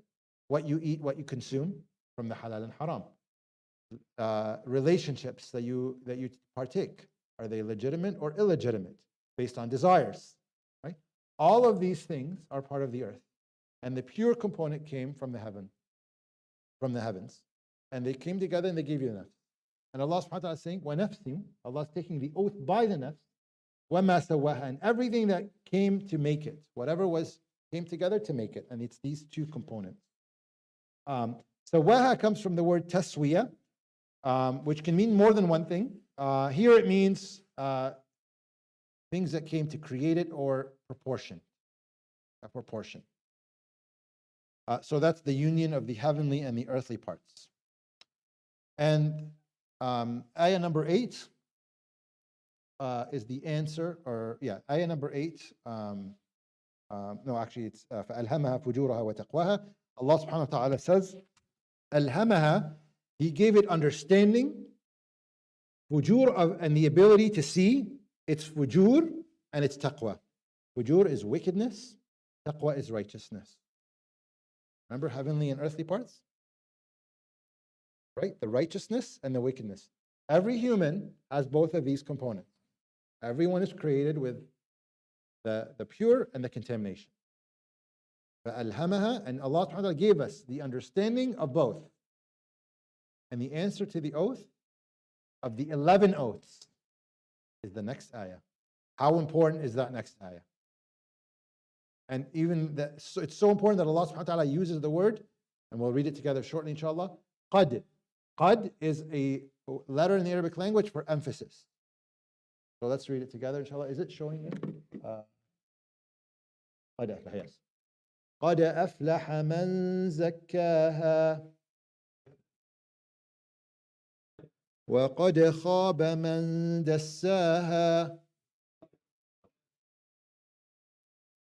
A: What you eat, what you consume from the halal and haram. Relationships that you partake, are they legitimate or illegitimate based on desires, right? All of these things are part of the earth. And the pure component came from the heavens. And they came together and they gave you the nafs. And Allah subhanahu wa ta'ala is saying, وَنَفْسٍ, Allah is taking the oath by the nafs, وَمَا سَوَّاهَا, and everything that came to make it, whatever came together to make it. And it's these two components. Sawaha comes from the word taswiya, which can mean more than one thing. Here it means things that came to create it, or proportion. A proportion. So that's the union of the heavenly and the earthly parts. And ayah number 8 is the answer, ayah number 8. No, actually it's فَأَلْهَمَهَا فُجُورَهَا وَتَقْوَاهَا. Allah subhanahu wa ta'ala says, Alhamaha, He gave it understanding, fujur, and the ability to see. It's fujur and it's taqwa. Fujur is wickedness, taqwa is righteousness. Remember heavenly and earthly parts? right? The righteousness and the wickedness. Every human has both of these components. Everyone is created with the pure and the contamination. فَأَلْهَمَهَا, and Allah subhanahu wa ta'ala gave us the understanding of both. And the answer to the oath of the 11 oaths is the next ayah. How important is that next ayah? And even that, so it's so important that Allah subhanahu wa ta'ala uses the word, and we'll read it together shortly, inshallah. Qad. Qad is a letter in the Arabic language for emphasis. So let's read it together, inshallah. Is it showing it? قد أفلح, yes. قد أفلح من زكاها وقد خاب من دساها.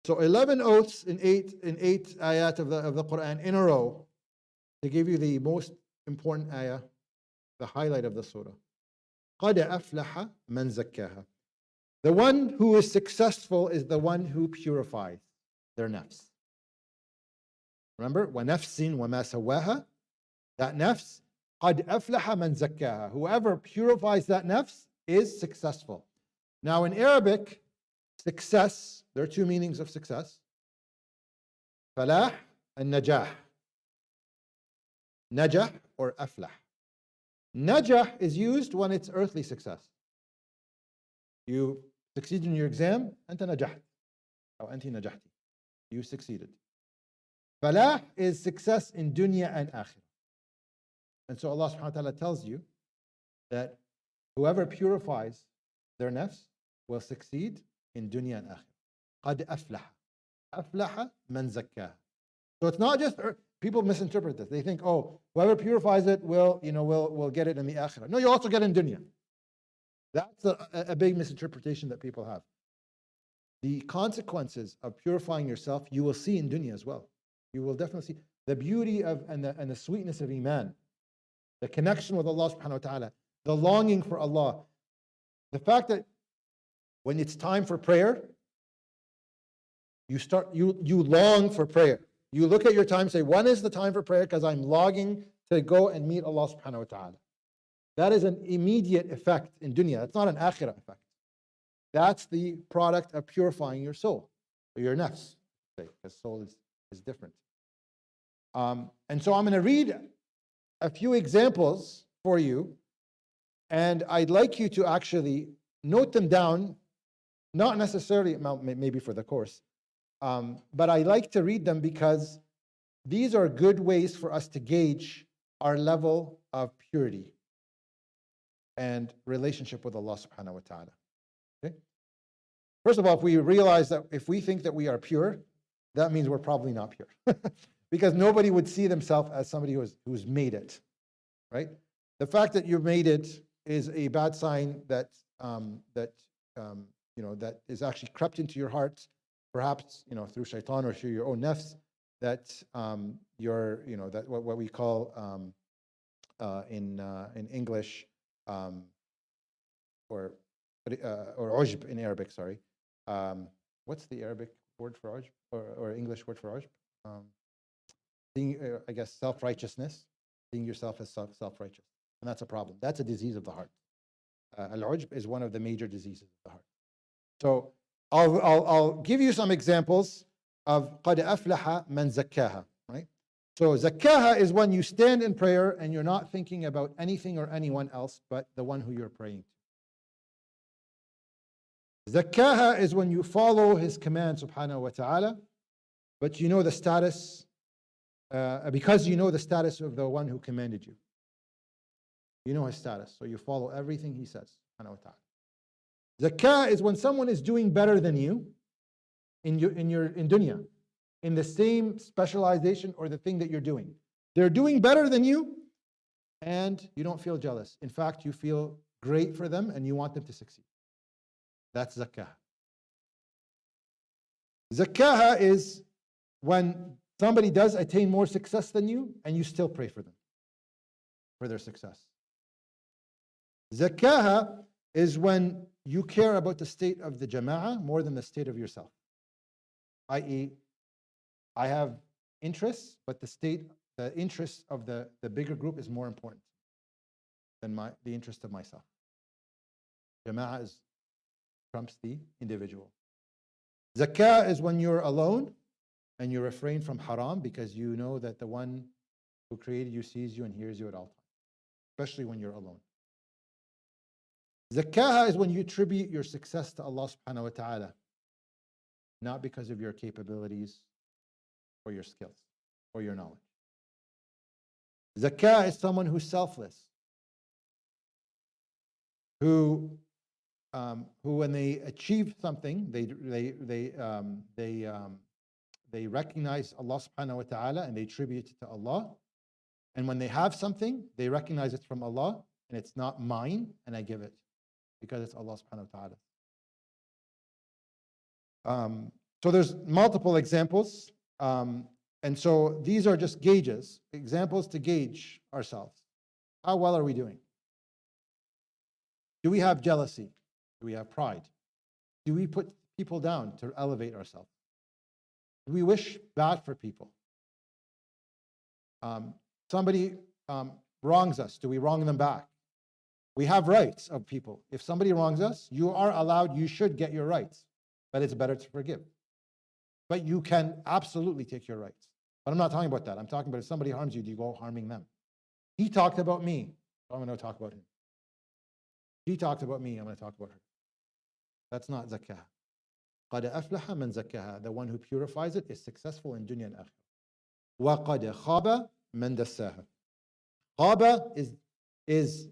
A: So 11 oaths in eight ayat of the Quran in a row to give you the most important ayah, the highlight of the surah. قد أفلح من زكاها. The one who is successful is the one who purifies their nafs. Remember, وَنَفْسٍ وَمَا سَوَّاهَا. That nafs, قَدْ أَفْلَحَ مَنْ زَكَّاهَا. Whoever purifies that nafs is successful. Now in Arabic, success, there are two meanings of success. Falah and najah. Najah or aflah. Najah is used when it's earthly success. You succeeded in your exam, أنت نجحت. أو أنت نجحتي. You succeeded. Falah is success in dunya and akhirah. And so Allah subhanahu wa ta'ala tells you that whoever purifies their nafs will succeed in dunya and akhirah. قد أفلح. أفلح من زكاها. So it's not just people misinterpret this. They think, oh, whoever purifies it will get it in the akhirah. No, you also get it in dunya. That's a big misinterpretation that people have. The consequences of purifying yourself, you will see in dunya as well. You will definitely see the beauty of and the sweetness of iman, the connection with Allah subhanahu wa ta'ala, the longing for Allah. The fact that when it's time for prayer, you long for prayer. You look at your time and say, when is the time for prayer? Because I'm longing to go and meet Allah subhanahu wa ta'ala. That is an immediate effect in dunya. It's not an akhirah effect. That's the product of purifying your soul, or your nafs, because soul is different. And so I'm going to read a few examples for you, and I'd like you to actually note them down, not necessarily maybe for the course, but I like to read them because these are good ways for us to gauge our level of purity and relationship with Allah subhanahu wa ta'ala. Okay? First of all, if we realize that if we think that we are pure, that means we're probably not pure. Because nobody would see themselves as somebody who's made it, right? The fact that you've made it is a bad sign that that is actually crept into your heart, perhaps through shaitan or through your own nafs, that that what we call in English or ujb in Arabic. Sorry, what's the Arabic word for ujb or English word for ujb? Being, I guess, self-righteousness, seeing yourself as self-righteous. And that's a problem. That's a disease of the heart. Al-ujb is one of the major diseases of the heart. So I'll give you some examples of قَدْ أَفْلَحَ مَنْ زَكَّاهَا, right? So zakkaha is when you stand in prayer and you're not thinking about anything or anyone else but the one who you're praying to. Zakkaha is when you follow his command, subhanahu wa ta'ala, but you know the status, because you know the status of the one who commanded you. You know his status, so you follow everything he says, subhanahu wa ta'ala. Zakah is when someone is doing better than you in dunya, in the same specialization or the thing that you're doing. They're doing better than you, and you don't feel jealous. In fact, you feel great for them and you want them to succeed. That's zakah. Zakah is when somebody does attain more success than you and you still pray for them, for their success. Zakah is when you care about the state of the jama'ah more than the state of yourself. I.e., I have interests, but the interests of the bigger group is more important. than the interest of myself. Jama'ah trumps the individual. Zakah is when you're alone and you refrain from haram because you know that the one who created you sees you and hears you at all times, especially when you're alone. Zakah is when you attribute your success to Allah subhanahu wa ta'ala, not because of your capabilities or your skills or your knowledge. Zakah is someone who's selfless, who when they achieve something, they recognize Allah subhanahu wa ta'ala and they attribute it to Allah. And when they have something, they recognize it's from Allah and it's not mine, and I give it because it's Allah subhanahu wa ta'ala. So there's multiple examples. And so these are just gauges, examples to gauge ourselves. How well are we doing? Do we have jealousy? Do we have pride? Do we put people down to elevate ourselves? Do we wish bad for people? Somebody wrongs us. Do we wrong them back? We have rights of people. If somebody wrongs us, you are allowed, you should get your rights. But it's better to forgive. But you can absolutely take your rights. But I'm not talking about that. I'm talking about if somebody harms you, do you go harming them? He talked about me, so I'm going to talk about him. He talked about me, I'm going to talk about her. That's not zakah. قَدْ أَفْلَحَ مَنْ زَكَّاهَا. The one who purifies it is successful in dunya and akhirah. وَقَدْ خَابَ مَنْ دَسَّاهَا. Khaba is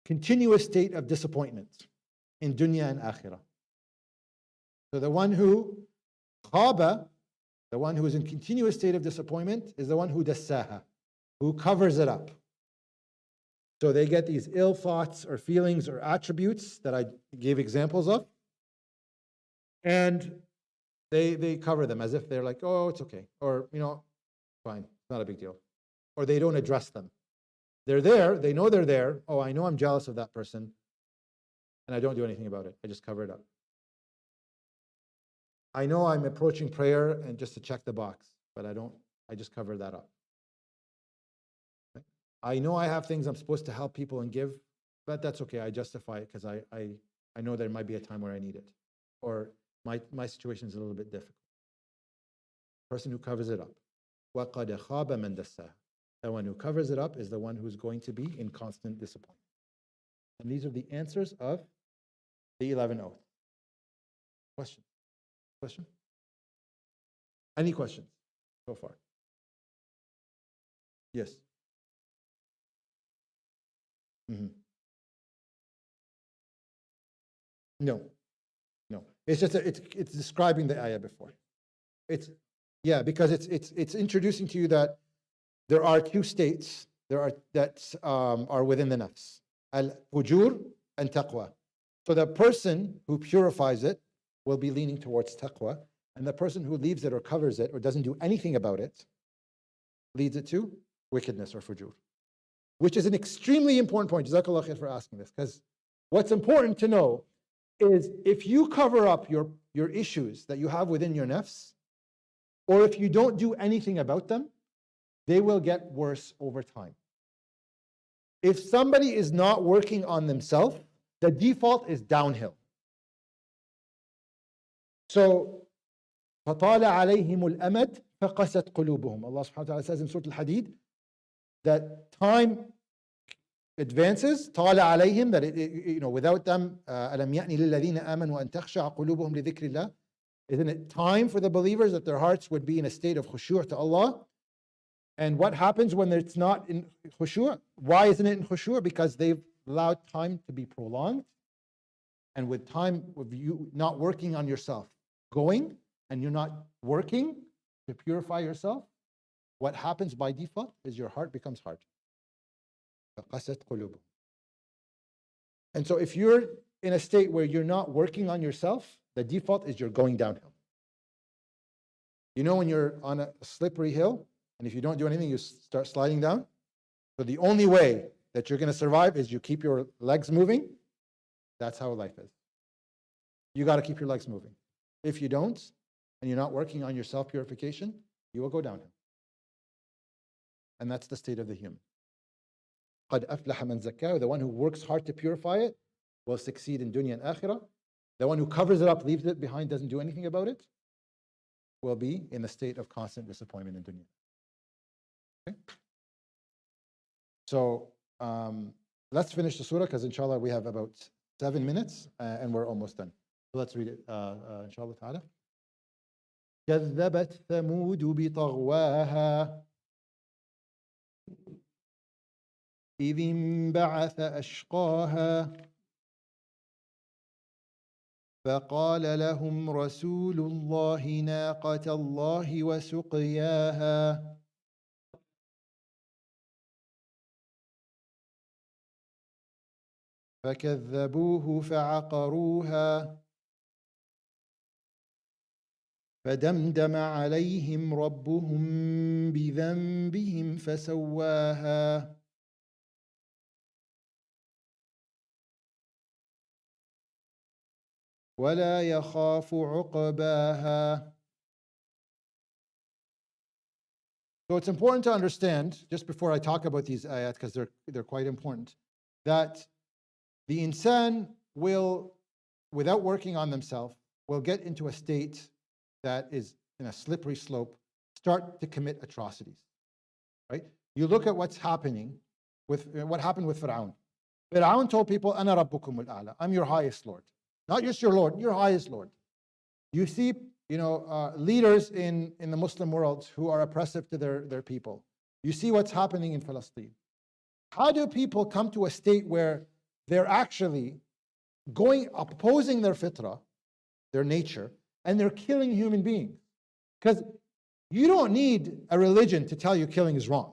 A: continuous state of disappointment in dunya and akhirah. So the one who khaba, the one who is in continuous state of disappointment, is the one who dassaha, who covers it up. So they get these ill thoughts or feelings or attributes that I gave examples of, and they cover them as if they're like, oh, it's okay, or fine, it's not a big deal, or they don't address them. They're there, they know they're there. Oh, I know I'm jealous of that person, and I don't do anything about it. I just cover it up. I know I'm approaching prayer and just to check the box, but I just cover that up. Okay? I know I have things I'm supposed to help people and give, but that's okay. I justify it because I know there might be a time where I need it, or my situation is a little bit difficult. Person who covers it up. وَقَدْ خَابَ مَنْ دَسَّاهَا. The one who covers it up is the one who's going to be in constant disappointment. And these are the answers of the 11 oaths. Question? Any questions so far? Yes. No. It's just it's describing the ayah before. Because it's introducing to you that there are two states that are within the nafs, al-fujur and taqwa. So the person who purifies it will be leaning towards taqwa, and the person who leaves it or covers it or doesn't do anything about it leads it to wickedness or fujur, which is an extremely important point. Jazakallah khair for asking this, because what's important to know is if you cover up your issues that you have within your nafs, or if you don't do anything about them, they will get worse over time. If somebody is not working on themselves, the default is downhill. So, فَطَالَ عَلَيْهِمُ الْأَمَدُ فَقَسَتْ قُلُوبُهُم. Allah subhanahu wa ta'ala says in Surah Al-Hadid that time advances, طَالَ عَلَيْهِمْ, that without them, أَلَمْ يَأْنِ لِلَّذِينَ آمَنُوا أَن تَخْشَعَ قُلُوبُهُم لِذِكْرِ اللَّهِ. Isn't it time for the believers that their hearts would be in a state of khushu' to Allah? And what happens when it's not in khushu'? Why isn't it in khushu'? Because they've allowed time to be prolonged. And with time, with you not working on yourself, going, and you're not working to purify yourself, what happens by default is your heart becomes hard. And so if you're in a state where you're not working on yourself, the default is you're going downhill. When you're on a slippery hill, and if you don't do anything, you start sliding down. So the only way that you're going to survive is you keep your legs moving. That's how life is. You got to keep your legs moving. If you don't, and you're not working on your self-purification, you will go downhill. And that's the state of the human. قَدْ أَفْلَحَ مَنْ زَكَّاهُ. The one who works hard to purify it will succeed in dunya and akhirah. The one who covers it up, leaves it behind, doesn't do anything about it, will be in the state of constant disappointment in dunya. Okay? So let's finish the surah, because inshallah we have about 7 minutes and we're almost done. So let's read it inshallah ta'ala. كذبت ثمود بطغواها إذ انبعث أشقاها فقال لهم رسول الله ناقة الله وسقياها فكذبوه فعقروها فدمدم عليهم ربهم بذنبهم فسواها ولا يخاف عقباها. So it's important to understand, just before I talk about these ayat, because they're quite important, that the insan will, without working on themselves, will get into a state that is in a slippery slope, start to commit atrocities. Right? You look at what's happening with what happened with Fir'aun. Fir'aun told people, "Ana rabbukum al-a'la." I'm your highest Lord, not just your Lord, your highest Lord. You see, leaders in the Muslim world who are oppressive to their people. You see what's happening in Palestine. How do people come to a state where they're actually opposing their fitrah, their nature, and they're killing human beings? Because you don't need a religion to tell you killing is wrong.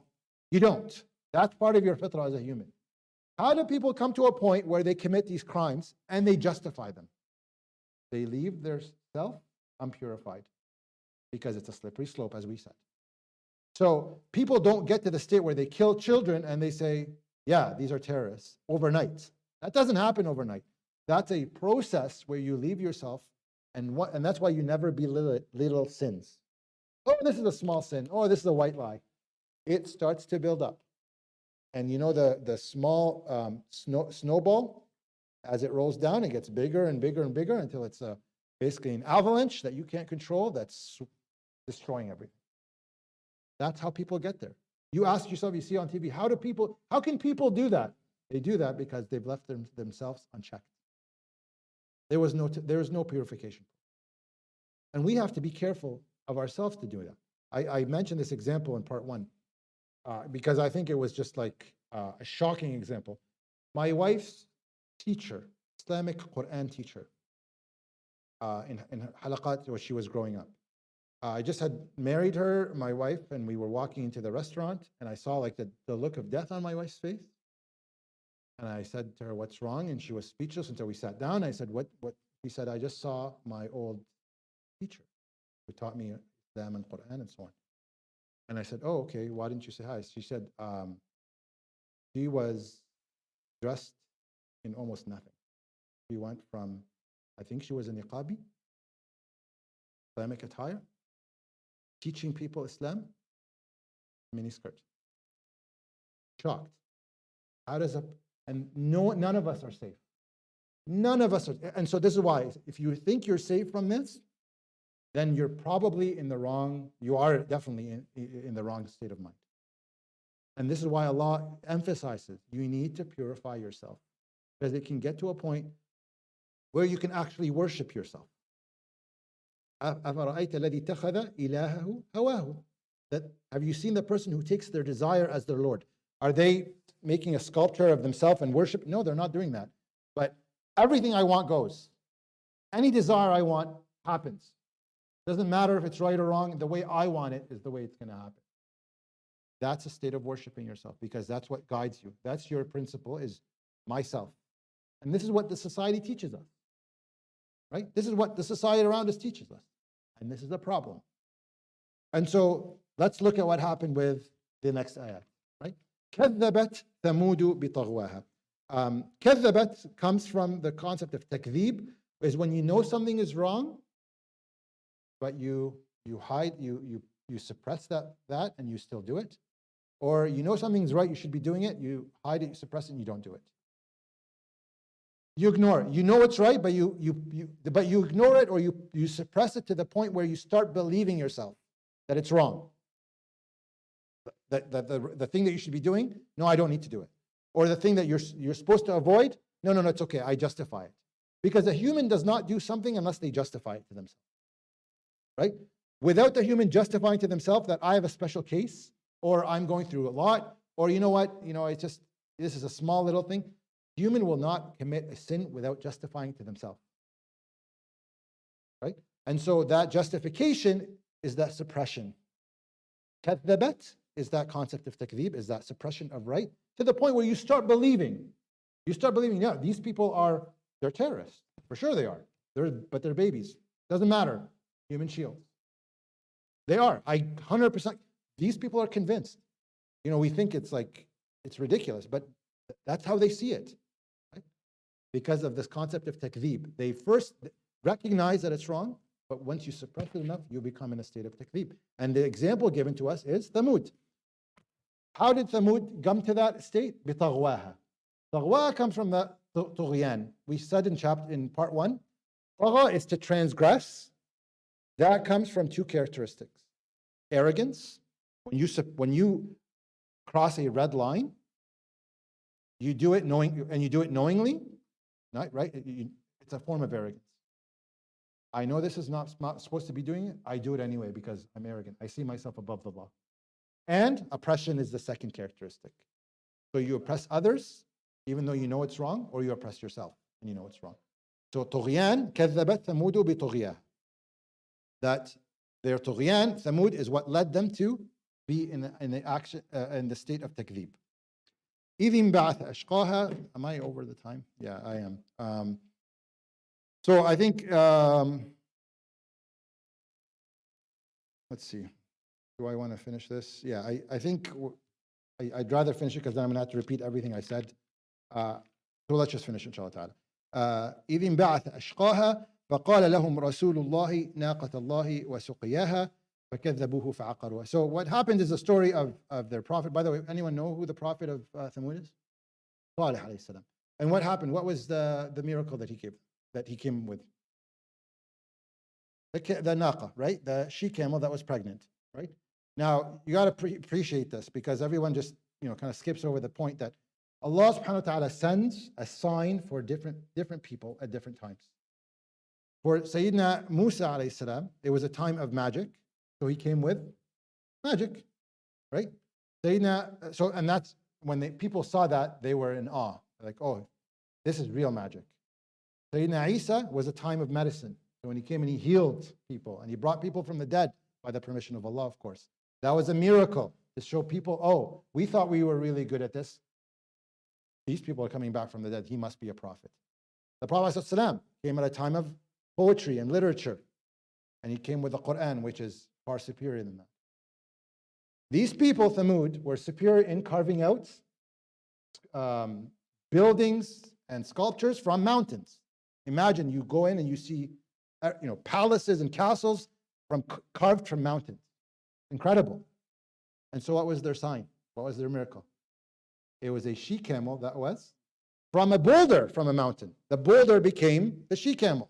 A: You don't. That's part of your fitrah as a human. How do people come to a point where they commit these crimes and they justify them? They leave their self unpurified, because it's a slippery slope, as we said. So people don't get to the state where they kill children and they say, yeah, these are terrorists overnight. That doesn't happen overnight. That's a process where you leave yourself, and that's why you never belittle little sins. Oh, this is a small sin. Oh, this is a white lie. It starts to build up. And the small snowball, as it rolls down, it gets bigger and bigger and bigger until it's basically an avalanche that you can't control, that's destroying everything. That's how people get there. You ask yourself, you see on TV, how can people do that? They do that because they've left themselves unchecked. There was no purification. And we have to be careful of ourselves to do that. I mentioned this example in part 1 because I think it was just like a shocking example. My wife's teacher, Islamic Quran teacher, in halaqat where she was growing up. I just had married her, my wife, and we were walking into the restaurant, and I saw like the look of death on my wife's face. And I said to her, "What's wrong?" And she was speechless until we sat down. I said, "What?" She said, "I just saw my old teacher who taught me Islam and Quran and so on." And I said, "Oh, okay. Why didn't you say hi?" She said, she was dressed in almost nothing. She went from, I think she was a niqabi, Islamic attire, teaching people Islam, miniskirt. Shocked. How does and none of us are safe. None of us are. And so this is why, if you think you're safe from this, then you're probably in the wrong, you are definitely in the wrong state of mind. And this is why Allah emphasizes, you need to purify yourself, because it can get to a point where you can actually worship yourself. أَفَرَأَيْتَ الَّذِي اتَّخَذَ إِلَهَهُ هَوَاهُ. That, have you seen the person who takes their desire as their Lord? Are they making a sculpture of themselves and worship? No, they're not doing that. But everything I want goes. Any desire I want happens. Doesn't matter if it's right or wrong. The way I want it is the way it's going to happen. That's a state of worshiping yourself, because that's what guides you. That's your principle, is myself. And this is what the society teaches us. Right? This is what the society around us teaches us. And this is a problem. And so let's look at what happened with the next ayat. Right? كذبت ثمود بطغواها. كذبت comes from the concept of takdhib, is when you know something is wrong, but you hide, you suppress that and you still do it. or you know something's right, you should be doing it, you hide it, you suppress it, and you don't do it. You ignore it. You know it's right, but you ignore it, or you suppress it to the point where you start believing yourself that it's wrong. That the thing that you should be doing, no, I don't need to do it. Or the thing that you're supposed to avoid, no, it's okay, I justify it. Because a human does not do something unless they justify it to themselves. Right? Without the human justifying to themselves that I have a special case, or I'm going through a lot, or you know what, it's just, this is a small little thing. Human will not commit a sin without justifying to themselves. Right? And so that justification is that suppression. Kadhabat is that concept of takdhib, is that suppression of right, to the point where you start believing. Yeah, these people they're terrorists. For sure they are. But they're babies. Doesn't matter. Human shields. They are. 100%. These people are convinced. We think it's ridiculous, but that's how they see it. Right? Because of this concept of takdhib. They first recognize that it's wrong, but once you suppress it enough, you become in a state of takdhib. And the example given to us is Thamud. How did Thamud come to that state? بِطَغْوَاهَا. Tagwa comes from the tughyan. We said in part 1, tagha is to transgress. That comes from two characteristics. Arrogance. When you cross a red line, you do it knowingly, right? It's a form of arrogance. I know this is not supposed to be doing it. I do it anyway because I'm arrogant. I see myself above the law. And oppression is the second characteristic. So you oppress others, even though you know it's wrong, or you oppress yourself and you know it's wrong. So طغيان كذبت ثمود بطغياه. That their طغيان, Thamud, is what led them to be in the state of takdhib. إذ انبعث أشقاها. Am I over the time? Yeah, I am. So I think, let's see. Do I want to finish this? Yeah, I think I'd rather finish it because then I'm going to have to repeat everything I said. So let's just finish, inshallah ta'ala. إذ انبعث أشقاها فقال لهم رسول الله ناقة الله وسقياها فكذبوه فعقروها. So what happened is the story of their prophet. By the way, anyone know who the prophet of Thamud is? Salih alayhi salam. And what happened? What was the miracle that he came with? The naqa, right? The she camel that was pregnant, right? Now you got to appreciate this because everyone just kind of skips over the point that Allah subhanahu wa ta'ala sends a sign for different people at different times. For Sayyidina Musa alayhi salam, it was a time of magic, so he came with magic, right? And that's when people saw that, they were in awe, like, oh, this is real magic. Sayyidina Isa was a time of medicine, so when he came and he healed people and he brought people from the dead by the permission of Allah, of course. That was a miracle to show people, oh, we thought we were really good at this. These people are coming back from the dead. He must be a prophet. The Prophet ﷺ came at a time of poetry and literature, and he came with the Quran, which is far superior than that. These people, Thamud, were superior in carving out buildings and sculptures from mountains. Imagine you go in and you see, palaces and castles carved from mountains. Incredible. And so what was their sign? What was their miracle? It was a she camel that was from a boulder from a mountain. The boulder became the she camel.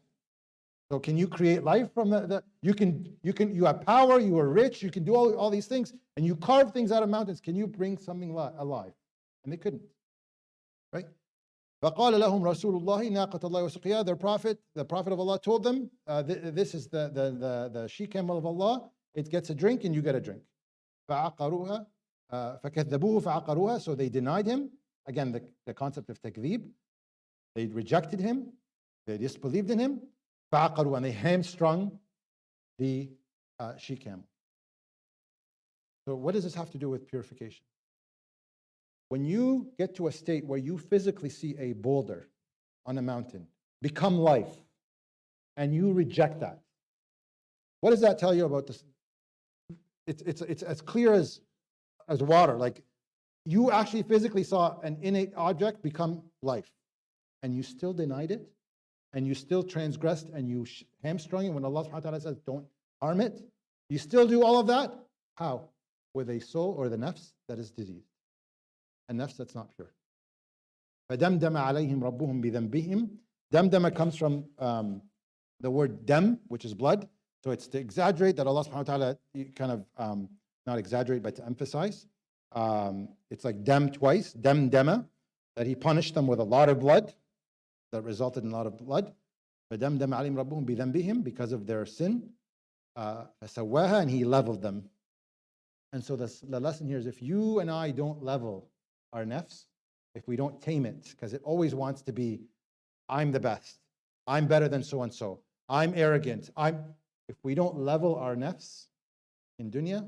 A: So can you create life from you have power, you are rich, you can do all these things, and you carve things out of mountains. Can you bring something alive? And they couldn't. Right? فَقَالَ لَهُمْ رَسُولُ اللَّهِ نَاقَةَ اللَّهِ وَسُقْيَاهَا. The Prophet of Allah told them, this is the she camel of Allah. It gets a drink and you get a drink. فَعَقَرُوهَا فَكَذَّبُوهُ فَعَقَرُوهَا. So they denied him. Again, the concept of takdhib. They rejected him. They disbelieved in him. فَعَقَرُوهَا. And they hamstrung the she camel. So what does this have to do with purification? When you get to a state where you physically see a boulder on a mountain become life, and you reject that, what does that tell you about this? It's as clear as water. Like you actually physically saw an innate object become life, and you still denied it, and you still transgressed, and you hamstrung it when Allah subhanahu wa ta'ala says, don't harm it. You still do all of that? How? with a soul or the nafs that is diseased. A nafs that's not pure. فَدَمْدَمَ عَلَيْهِمْ رَبُّهُمْ بِذَنْبِهِمْ. Damdama comes from the word dam, which is blood. So it's to exaggerate that Allah subhanahu wa ta'ala kind of, not exaggerate, but to emphasize. It's like dam twice, damdama, that he punished them with a lot of blood, that resulted in a lot of blood. فَدَمْدَمَ عَلَيْهِمْ رَبُّهُم بِذَنْبِهِمْ, because of their sin. فَسَوَّاهَا, and he leveled them. And so the lesson here is, if you and I don't level our nafs, if we don't tame it, because it always wants to be, I'm the best, I'm better than so-and-so, I'm arrogant, if we don't level our nafs in dunya,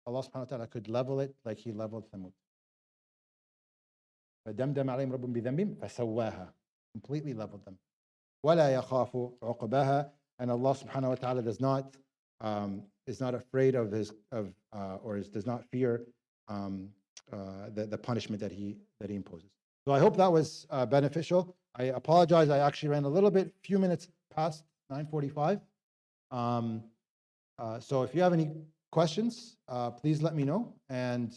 A: Allah subhanahu wa ta'ala could level it like he leveled Thamud. فَدَمْدَمَ عَلَيْهِمْ رَبُّهُم بِذَنْبِهِمْ فَسَوَّاهَا, completely leveled them. وَلَا يَخَافُ عُقْبَاهَا, and Allah subhanahu wa ta'ala is not afraid of does not fear the punishment that he imposes. So I hope that was beneficial. I apologize, I actually ran a little bit, few minutes past 9:45. So if you have any questions, please let me know. And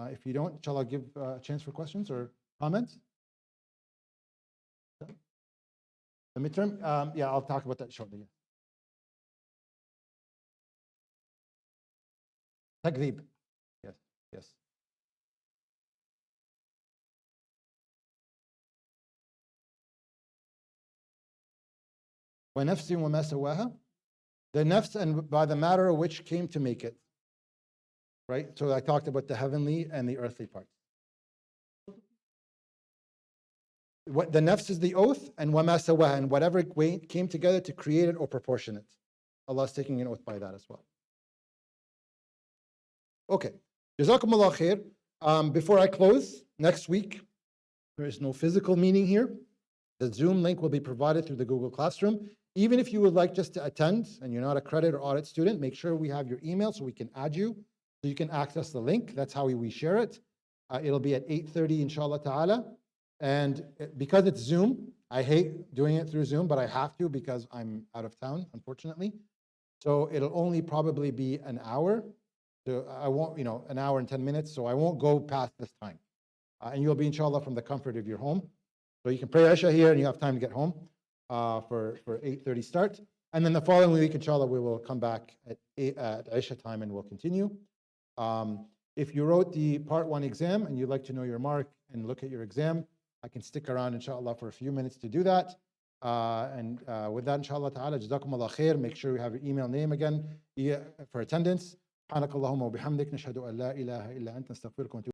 A: if you don't, shall I give a chance for questions or comments? The midterm, yeah, I'll talk about that shortly. Takdeeb. Yes, yes. وَنَفْسٍ وَمَا سَوَّاهَا, the nafs and by the matter which came to make it. Right? So I talked about the heavenly and the earthly parts. What the nafs is the oath, and وَمَا سَوَّاهَا, and whatever came together to create it or proportion it. Allah is taking an oath by that as well. Okay. Jazakumullah khair. Before I close, next week, there is no physical meeting here. The Zoom link will be provided through the Google Classroom. Even if you would like just to attend and you're not a credit or audit student, make sure we have your email so we can add you, so you can access the link. That's how we share it. It'll be at 8:30 inshallah ta'ala. And because it's Zoom, I hate doing it through Zoom, but I have to because I'm out of town, unfortunately. So it'll only probably be an hour. So I won't, an hour and 10 minutes, so I won't go past this time. And you'll be inshallah from the comfort of your home. So you can pray Isha here and you have time to get home for 8:30 start. And then the following week, inshallah, we will come back at Isha time and we'll continue. If you wrote the part 1 exam and you'd like to know your mark and look at your exam, I can stick around inshallah for a few minutes to do that. And with that, inshallah ta'ala, jazakumullah khair. Make sure you have your email name again for attendance. سبحانك اللهم وبحمدك نشهد أن لا إله إلا أنت نستغفرك ونتوب